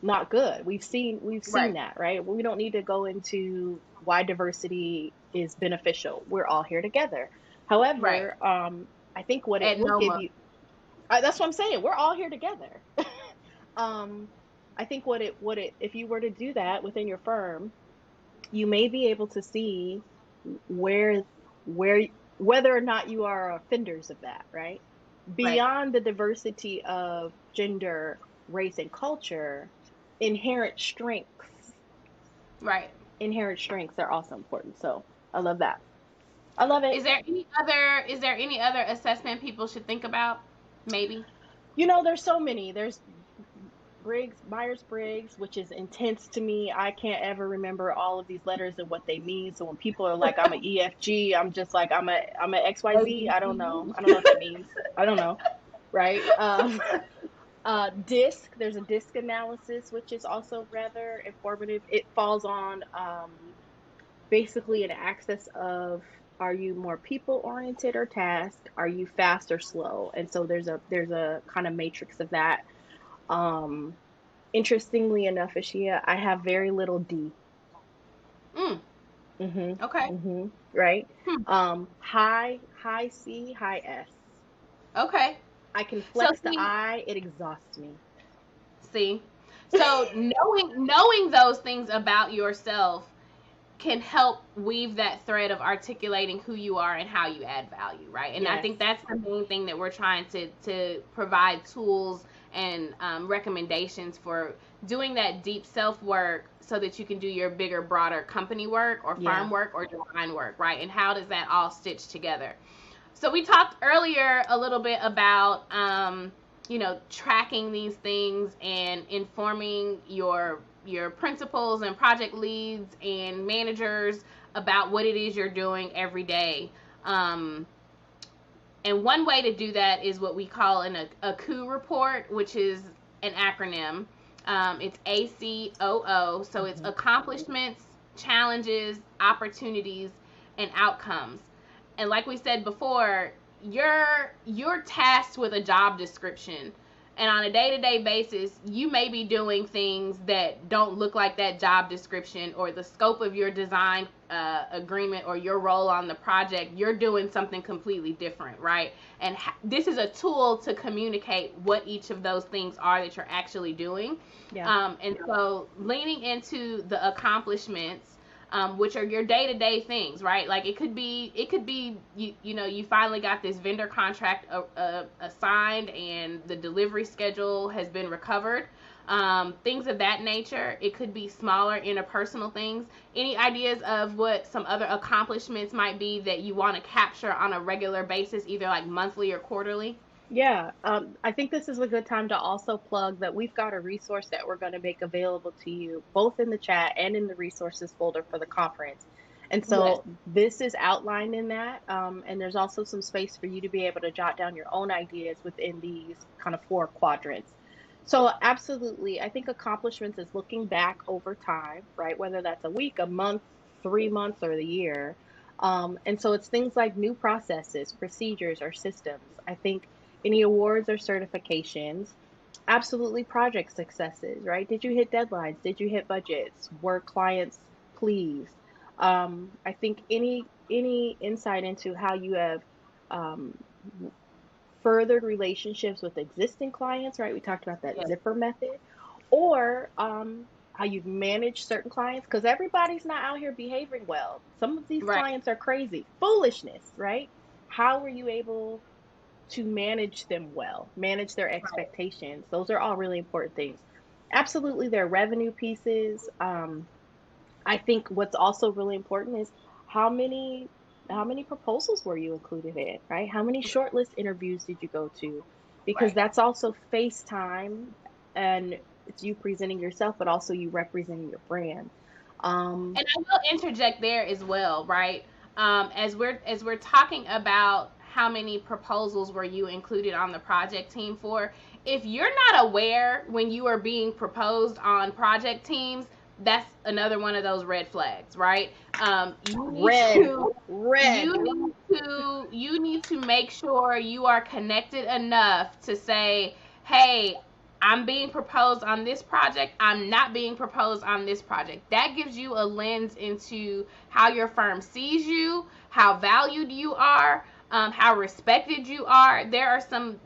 Speaker 1: not good. We've seen
Speaker 2: Right,
Speaker 1: that, right? We don't need to go into why diversity is beneficial. We're all here together.
Speaker 2: right.
Speaker 1: However, I think what it
Speaker 2: At
Speaker 1: will give
Speaker 2: NOMA.
Speaker 1: you, that's what I'm saying. We're all here together. um, I think if you were to do that within your firm, you may be able to see where where whether or not you are offenders of that, right?
Speaker 2: Right,
Speaker 1: Beyond the diversity of gender, race, and culture, inherent strengths,
Speaker 2: right.
Speaker 1: inherent strengths are also important. So I love that. I love it.
Speaker 2: Is there any other assessment people should think about? Maybe.
Speaker 1: There's so many. There's Myers-Briggs, which is intense to me. I can't ever remember all of these letters and what they mean. So when people are like, I'm an EFG, I'm just like, I'm a XYZ. I don't know.
Speaker 2: ABC.
Speaker 1: I don't know what that means. I don't know. Right. DISC, there's a DISC analysis, which is also rather informative. It falls on basically an axis of, are you more people oriented or task? Are you fast or slow? And so there's a kind of matrix of that. Um, Interestingly enough, Ashia, I have very little D.
Speaker 2: Mm,
Speaker 1: Mhm.
Speaker 2: okay.
Speaker 1: Mhm. Right?
Speaker 2: Hmm.
Speaker 1: High C, high S.
Speaker 2: Okay.
Speaker 1: I can
Speaker 2: So
Speaker 1: flex the
Speaker 2: see,
Speaker 1: I, it exhausts me.
Speaker 2: see. So knowing those things about yourself can help weave that thread of articulating who you are and how you add value, right? And I
Speaker 1: Yes.
Speaker 2: think that's the main thing that we're trying to provide tools and recommendations for doing that deep self work, so that you can do your bigger, broader company work or
Speaker 1: Yeah.
Speaker 2: firm work or design work, right? And how does that all stitch together? So we talked earlier a little bit about tracking these things and informing your principals and project leads and managers about what it is you're doing every day. Um, And one way to do that is what we call a coup report, which is an acronym. It's ACOO. So it's
Speaker 1: Mhm.
Speaker 2: accomplishments, challenges, opportunities, and outcomes. And like we said before, you're tasked with a job description, and on a day-to-day basis you may be doing things that don't look like that job description, or the scope of your design agreement, or your role on the project, you're doing something completely different, right? And this is a tool to communicate what each of those things are that you're actually doing.
Speaker 1: Yeah.
Speaker 2: And so leaning into the accomplishments, which are your day-to-day things, right? Like it could be you finally got this vendor contract assigned, and the delivery schedule has been recovered. Things of that nature. It could be smaller interpersonal things. Any ideas of what some other accomplishments might be that you want to capture on a regular basis, either like monthly or quarterly?
Speaker 1: Yeah, I think this is a good time to also plug that we've got a resource that we're going to make available to you, both in the chat and in the resources folder for the conference. And
Speaker 2: Yes.
Speaker 1: so this is outlined in that. And there's also some space for you to be able to jot down your own ideas within these kind of four quadrants. So, absolutely, I think accomplishments is looking back over time, right? Whether that's a week, a month, 3 months, or the year. And so it's things like new processes, procedures, or systems. I think any awards or certifications, absolutely project successes, right? Did you hit deadlines? Did you hit budgets? Were clients pleased? I think any insight into how you have um, furthered relationships with existing clients, right? We talked about that
Speaker 2: Yes.
Speaker 1: zipper method, or how you've managed certain clients, because everybody's not out here behaving well. Some of these
Speaker 2: Right.
Speaker 1: clients are crazy, foolishness, right? How were you able to manage them well, manage their
Speaker 2: Right.
Speaker 1: expectations? Those are all really important things. Absolutely, their revenue pieces. I think what's also really important is how many how many proposals were you included in, right? How many shortlist interviews did you go to? Because
Speaker 2: Right.
Speaker 1: that's also face time, and it's you presenting yourself, but also you representing your brand. Um,
Speaker 2: And I will interject there as well, right? As we're talking about how many proposals were you included on the project team for, if you're not aware when you are being proposed on project teams, that's another one of those red flags, right? You need
Speaker 1: red,
Speaker 2: to
Speaker 1: red.
Speaker 2: you need to make sure you are connected enough to say, hey, I'm being proposed on this project, I'm not being proposed on this project. That gives you a lens into how your firm sees you, how valued you are, how respected you are. There are some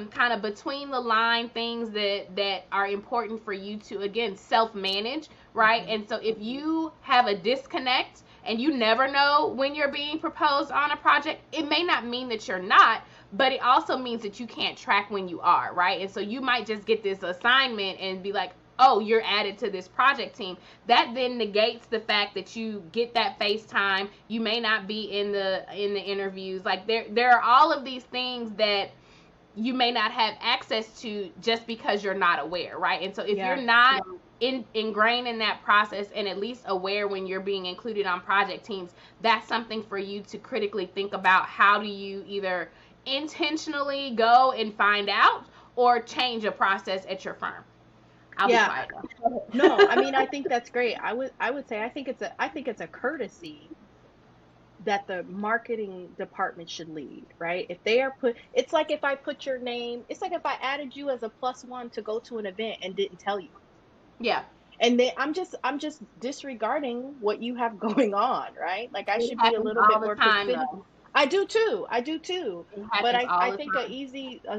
Speaker 2: kind of between the line things that are important for you to, again, self manage, right?
Speaker 1: Mhm.
Speaker 2: And so if you have a disconnect and you never know when you're being proposed on a project, it may not mean that you're not, but it also means that you can't track when you are, right? And so you might just get this assignment and be like, oh, you're added to this project team. That then negates the fact that you get that FaceTime. You may not be in the interviews. Like there are all of these things that you may not have access to just because you're not aware, right? And so if you're
Speaker 1: Yeah.
Speaker 2: not ingrained in that process and at least aware when you're being included on project teams, that's something for you to critically think about. How do you either intentionally go and find out, or change a process at your firm? I'll be
Speaker 1: Yeah.
Speaker 2: quiet now.
Speaker 1: No, I mean, I think that's great. I would say I think it's a courtesy that the marketing department should lead, right? If they are put, it's like if I put your name, it's like if I added you as a plus one to go to an event and didn't tell you.
Speaker 2: Yeah,
Speaker 1: And then I'm just disregarding what you have going on, right? Like I
Speaker 2: it
Speaker 1: should be a
Speaker 2: happens
Speaker 1: little
Speaker 2: all
Speaker 1: bit
Speaker 2: the
Speaker 1: more
Speaker 2: time
Speaker 1: considerate.
Speaker 2: though.
Speaker 1: I do too. I do too.
Speaker 2: It
Speaker 1: But
Speaker 2: happens
Speaker 1: I
Speaker 2: all the
Speaker 1: think a
Speaker 2: time.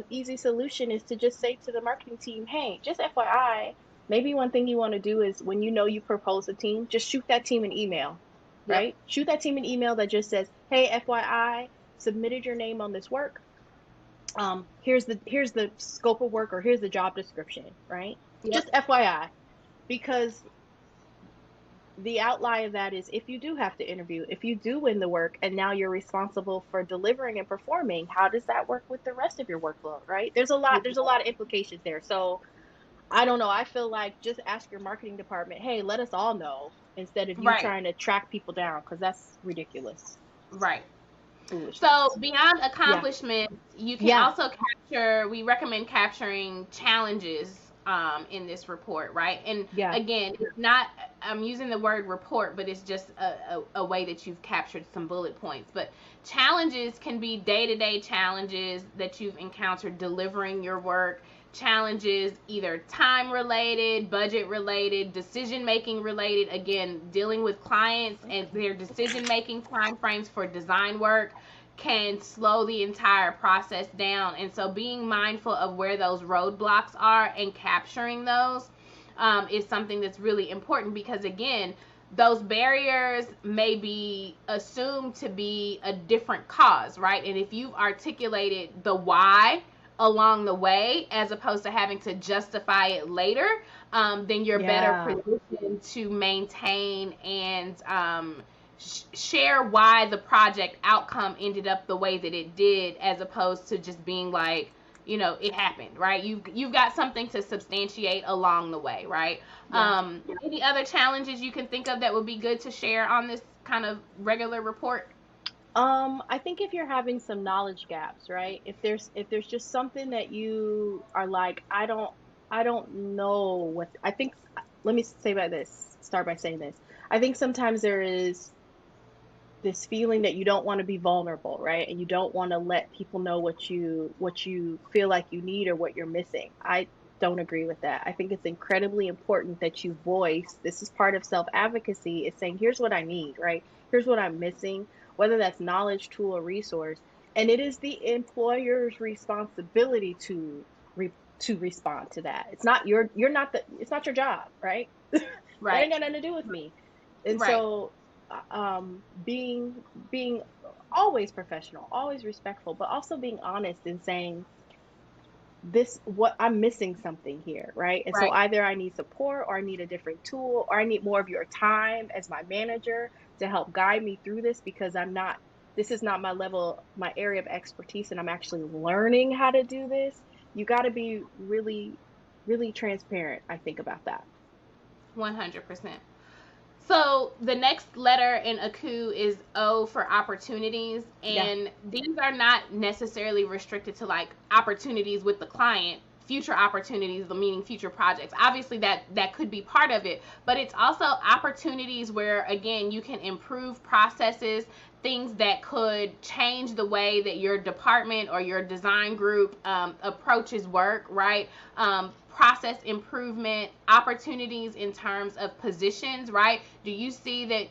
Speaker 1: easy solution is to just say to the marketing team, "Hey, just FYI, maybe one thing you want to do is when you know you propose a team, just shoot that team an email,
Speaker 2: Yep.
Speaker 1: right? Shoot that team an email that just says, "Hey, FYI, submitted your name on this work. Here's the scope of work, or here's the job description, right?
Speaker 2: Yep.
Speaker 1: Just FYI." Because the outline of that is, if you do have to interview, if you do win the work and now you're responsible for delivering and performing, how does that work with the rest of your workload, right? There's a lot of implications there. So I don't know. I feel like just ask your marketing department, hey, let us all know, instead of you
Speaker 2: Right.
Speaker 1: trying to track people down, because that's ridiculous.
Speaker 2: Right. So
Speaker 1: Foolishness.
Speaker 2: beyond
Speaker 1: Yeah.
Speaker 2: accomplishments, you can
Speaker 1: Yeah.
Speaker 2: also capture, we recommend capturing challenges in this report, right? And
Speaker 1: Yeah.
Speaker 2: again, it's not, I'm using the word report, but it's just a way that you've captured some bullet points. But challenges can be day-to-day challenges that you've encountered delivering your work, challenges either time related, budget related, decision making related, again, dealing with clients and their decision making timeframes for design work can slow the entire process down. And so being mindful of where those roadblocks are and capturing those is something that's really important, because again, those barriers may be assumed to be a different cause, right? And if you've articulated the why along the way, as opposed to having to justify it later, then you're better
Speaker 1: Yeah.
Speaker 2: positioned to maintain and share why the project outcome ended up the way that it did, as opposed to just being like, it happened, right? You've got something to substantiate along the way, right?
Speaker 1: Yeah.
Speaker 2: Any other challenges you can think of that would be good to share on this kind of regular report?
Speaker 1: I think if you're having some knowledge gaps, right? If there's just something that you are like, I don't know what I think. Let me say by this. Start by saying this. I think sometimes there is this feeling that you don't want to be vulnerable, right? And you don't want to let people know what you feel like you need or what you're missing. I don't agree with that. I think it's incredibly important that you voice. This is part of self-advocacy, is saying, here's what I need, right? Here's what I'm missing, whether that's knowledge, tool, or resource. And it is the employer's responsibility to respond to that. You're not the it's not your job, right? That
Speaker 2: Right,
Speaker 1: ain't got nothing to do with me. And
Speaker 2: right,
Speaker 1: so being always professional, always respectful, but also being honest and saying, this what I'm missing something here, right? And so
Speaker 2: right.
Speaker 1: either I need support, or I need a different tool, or I need more of your time as my manager to help guide me through this, because this is not my level, my area of expertise, and I'm actually learning how to do this. You got to be really, really transparent, I think, about that.
Speaker 2: 100%. So the next letter in AKU is O for opportunities,
Speaker 1: Yeah.
Speaker 2: and these are not necessarily restricted to like opportunities with the client, future opportunities, meaning future projects. Obviously, that could be part of it, but it's also opportunities where again you can improve processes, things that could change the way that your department or your design group approaches work, right? Process improvement, opportunities in terms of positions, right? Do you see that,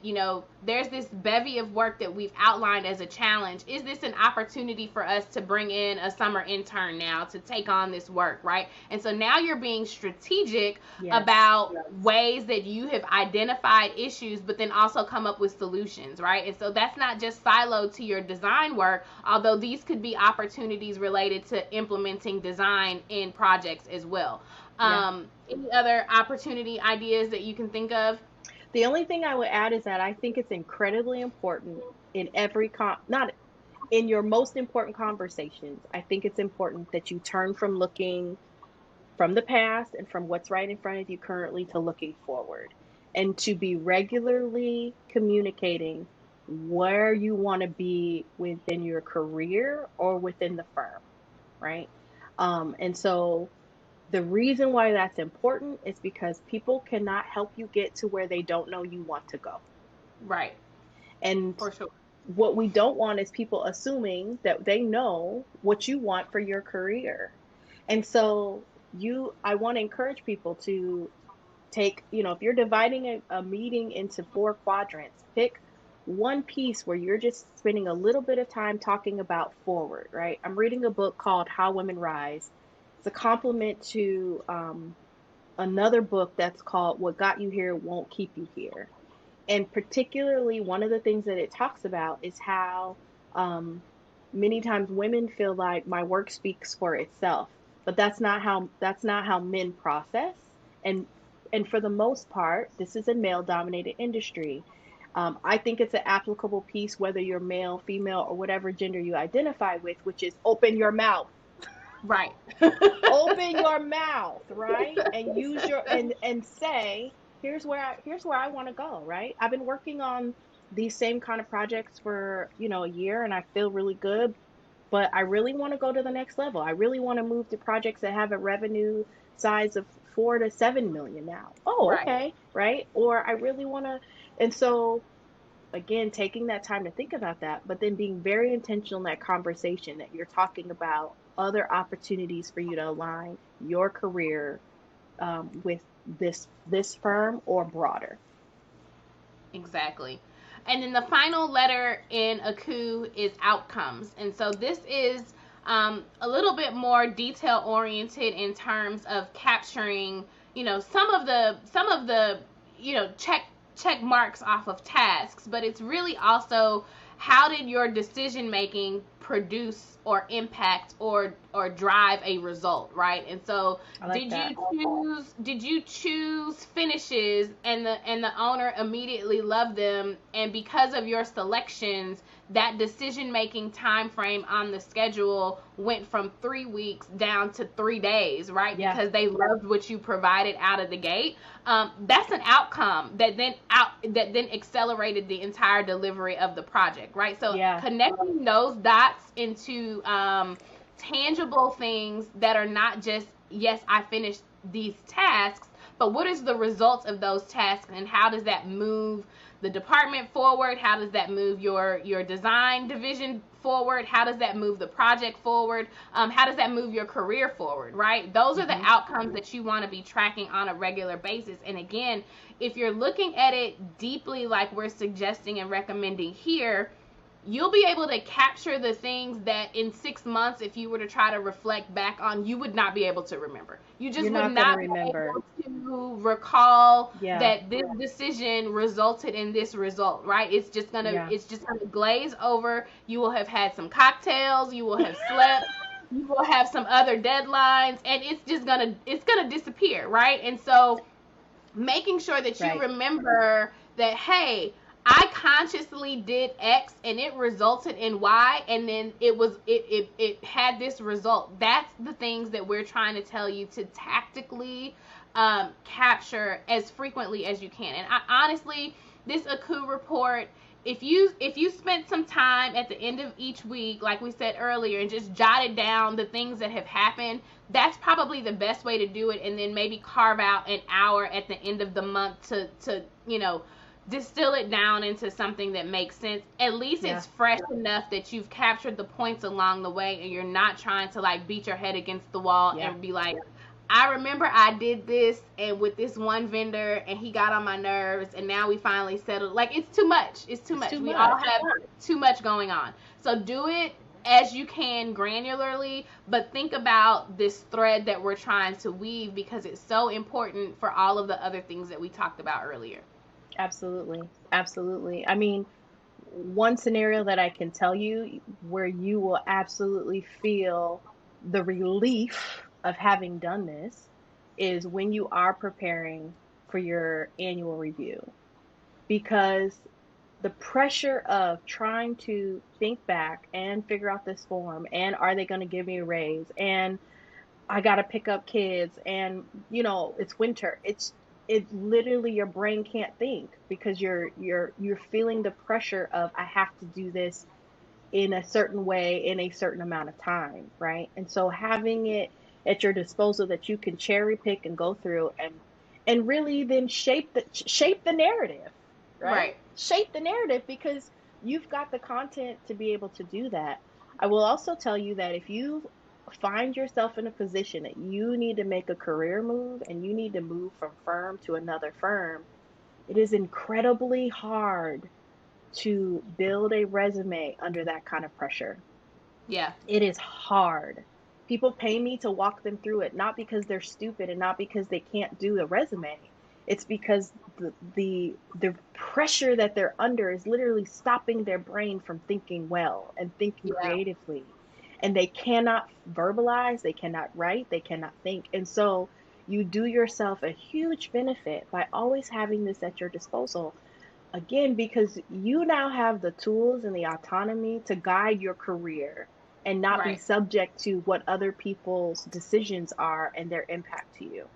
Speaker 2: there's this bevy of work that we've outlined as a challenge? Is this an opportunity for us to bring in a summer intern now to take on this work, right? And so now you're being strategic
Speaker 1: Yes.
Speaker 2: about ways that you have identified issues, but then also come up with solutions, right? And so that's not just siloed to your design work, although these could be opportunities related to implementing design in projects as well.
Speaker 1: Yeah.
Speaker 2: Any other opportunity ideas that you can think of?
Speaker 1: The only thing I would add is that I think it's incredibly important in not in your most important conversations. I think it's important that you turn from looking from the past and from what's right in front of you currently to looking forward, and to be regularly communicating where you want to be within your career or within the firm, right? And so the reason why that's important is because people cannot help you get to where they don't know you want to go.
Speaker 2: Right,
Speaker 1: And
Speaker 2: for sure.
Speaker 1: what we don't want is people assuming that they know what you want for your career. And so I want to encourage people to take, if you're dividing a meeting into four quadrants, pick one piece where you're just spending a little bit of time talking about forward, right? I'm reading a book called How Women Rise. It's a complement to another book that's called What Got You Here Won't Keep You Here. And particularly, one of the things that it talks about is how um, many times women feel like my work speaks for itself, but that's not how men process. And and for the most part, this is a male dominated industry. I think it's an applicable piece whether you're male, female, or whatever gender you identify with, which is open your mouth.
Speaker 2: Right.
Speaker 1: Open your mouth, right? And use your and say, here's where I want to go, right? I've been working on these same kind of projects for, a year and I feel really good, but I really want to go to the next level. I really want to move to projects that have a revenue size of 4 to 7 million now. Oh,
Speaker 2: Right.
Speaker 1: okay, right? Or I really want to, and so again, taking that time to think about that, but then being very intentional in that conversation that you're talking about other opportunities for you to align your career with this firm or broader.
Speaker 2: Exactly. And then the final letter in ACU is outcomes. And so this is a little bit more detail oriented in terms of capturing, some of the, check marks off of tasks, but it's really also how did your decision making produce or impact or drive a result, right? And so
Speaker 1: I like that.
Speaker 2: did you choose finishes and the owner immediately loved them, and because of your selections that decision making time frame on the schedule went from 3 weeks down to 3 days, right?
Speaker 1: Yeah,
Speaker 2: Because they loved what you provided out of the gate. That's an outcome that then accelerated the entire delivery of the project, right? So
Speaker 1: yeah,
Speaker 2: connecting those dots into tangible things that are not just, yes, I finished these tasks, but what is the results of those tasks, and how does that move the department forward? How does that move your design division forward? How does that move the project forward? How does that move your career forward, right? Those are the
Speaker 1: hmm
Speaker 2: outcomes that you want to be tracking on a regular basis. And again, if you're looking at it deeply like we're suggesting and recommending here, you'll be able to capture the things that in 6 months, if you were to try to reflect back on, you would not be able to remember. You just
Speaker 1: you're
Speaker 2: would
Speaker 1: not going to
Speaker 2: not be
Speaker 1: remember.
Speaker 2: able to recall
Speaker 1: Yeah,
Speaker 2: that this decision resulted in this result, right?
Speaker 1: yeah.
Speaker 2: It's just gonna glaze over. You will have had some cocktails, you will have slept, you will have some other deadlines, and it's gonna disappear, right? And so making sure that you
Speaker 1: Right.
Speaker 2: remember that, hey, I consciously did X and it resulted in Y, and then it had this result. That's the things that we're trying to tell you to tactically capture as frequently as you can. And honestly, this ACU report, if you spent some time at the end of each week, like we said earlier, and just jotted down the things that have happened, that's probably the best way to do it. And then maybe carve out an hour at the end of the month to distill it down into something that makes sense. At least
Speaker 1: Yeah.
Speaker 2: it's fresh enough that you've captured the points along the way, and you're not trying to like beat your head against the wall
Speaker 1: Yeah.
Speaker 2: and be like, I remember I did this and with this one vendor and he got on my nerves, and now we finally settled. Like, it's too much. It's too
Speaker 1: It's
Speaker 2: much.
Speaker 1: too
Speaker 2: We all
Speaker 1: much.
Speaker 2: have too much going on. So do it as you can granularly, but think about this thread that we're trying to weave, because it's so important for all of the other things that we talked about earlier.
Speaker 1: Absolutely. Absolutely. I mean, one scenario that I can tell you where you will absolutely feel the relief of having done this is when you are preparing for your annual review, because the pressure of trying to think back and figure out this form, and are they going to give me a raise, and I got to pick up kids, and it's winter. It literally, your brain can't think because you're feeling the pressure of, I have to do this in a certain way in a certain amount of time, right? And so having it at your disposal that you can cherry pick and go through and really then shape the narrative, right?
Speaker 2: Right.
Speaker 1: Shape the narrative, because you've got the content to be able to do that. I will also tell you that if you find yourself in a position that you need to make a career move and you need to move from firm to another firm, it is incredibly hard to build a resume under that kind of pressure.
Speaker 2: Yeah.
Speaker 1: It is hard. People pay me to walk them through it, not because they're stupid and not because they can't do a resume. It's because the pressure that they're under is literally stopping their brain from thinking well and thinking
Speaker 2: Yeah.
Speaker 1: creatively. And they cannot verbalize, they cannot write, they cannot think. And so you do yourself a huge benefit by always having this at your disposal. Again, because you now have the tools and the autonomy to guide your career and not be
Speaker 2: Right.
Speaker 1: subject to what other people's decisions are and their impact to you.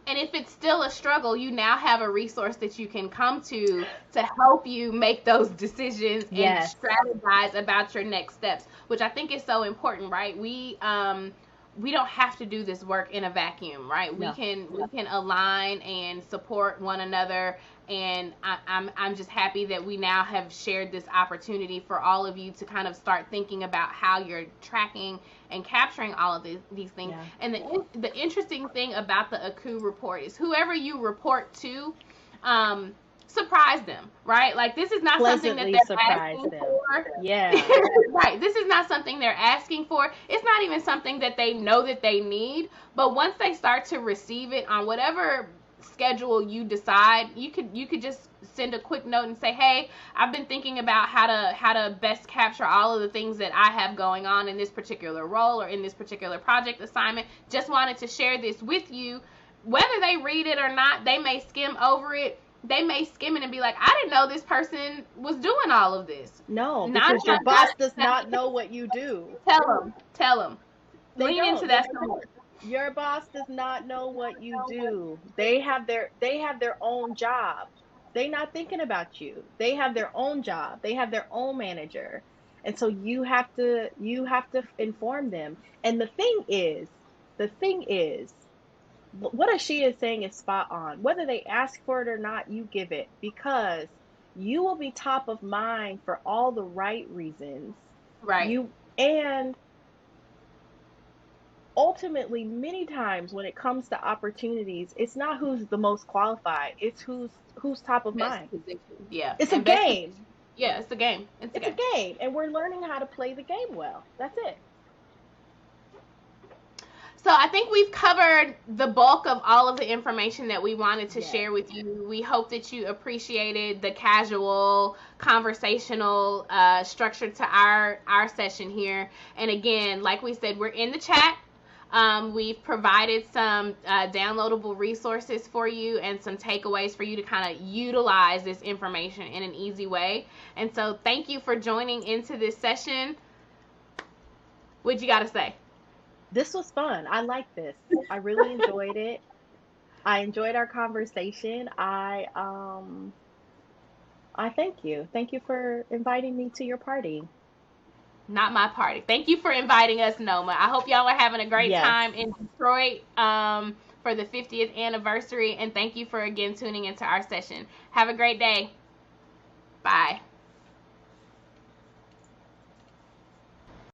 Speaker 2: And if it's still a struggle, you now have a resource that you can come to help you make those decisions and
Speaker 1: Yes.
Speaker 2: strategize about your next steps, which I think is so important, right? We don't have to do this work in a vacuum, right?
Speaker 1: No.
Speaker 2: We can align and support one another, and I'm just happy that we now have shared this opportunity for all of you to kind of start thinking about how you're tracking and capturing all of these things.
Speaker 1: Yeah.
Speaker 2: And the interesting thing about the ACU report is whoever you report to, surprise them, right? Like, this is not something that
Speaker 1: Pleasantly
Speaker 2: they're
Speaker 1: surprise
Speaker 2: asking
Speaker 1: them.
Speaker 2: for.
Speaker 1: Yeah.
Speaker 2: Right. This is not something they're asking for. It's not even something that they know that they need. But once they start to receive it on whatever schedule you decide, you could just send a quick note and say, hey, I've been thinking about how to best capture all of the things that I have going on in this particular role or in this particular project assignment. Just wanted to share this with you. Whether they read it or not, they may skim over it. They may skim it and be like, I didn't know this person was doing all of this.
Speaker 1: No, because your boss does not know what you do.
Speaker 2: Tell them.
Speaker 1: They
Speaker 2: Lean into
Speaker 1: don't.
Speaker 2: that so much.
Speaker 1: Your boss does not know what you do. They have their own job. They're not thinking about you. They have their own job. They have their own manager. And so you have to inform them. And the thing is, what Asheya is saying is spot on. Whether they ask for it or not, you give it, because you will be top of mind for all the right reasons.
Speaker 2: Right.
Speaker 1: You and ultimately, many times when it comes to opportunities, it's not who's the most qualified, it's who's top of
Speaker 2: Best
Speaker 1: mind.
Speaker 2: position. Yeah.
Speaker 1: It's a
Speaker 2: And best.
Speaker 1: game.
Speaker 2: Yeah, it's a game. It's a
Speaker 1: It's a
Speaker 2: game.
Speaker 1: game, and we're learning how to play the game well. That's it.
Speaker 2: So I think we've covered the bulk of all of the information that we wanted to
Speaker 1: Yes.
Speaker 2: share with you. We hope that you appreciated the casual, conversational structure to our session here. And again, like we said, we're in the chat. We've provided some downloadable resources for you and some takeaways for you to kind of utilize this information in an easy way. And so thank you for joining into this session. What you got to say?
Speaker 1: This was fun. I like this. I really enjoyed it. I enjoyed our conversation. I thank you. Thank you for inviting me to your party.
Speaker 2: Not my party. Thank you for inviting us, NOMA. I hope y'all are having a great
Speaker 1: Yes.
Speaker 2: time in Detroit for the 50th anniversary. And thank you for again tuning into our session. Have a great day. Bye.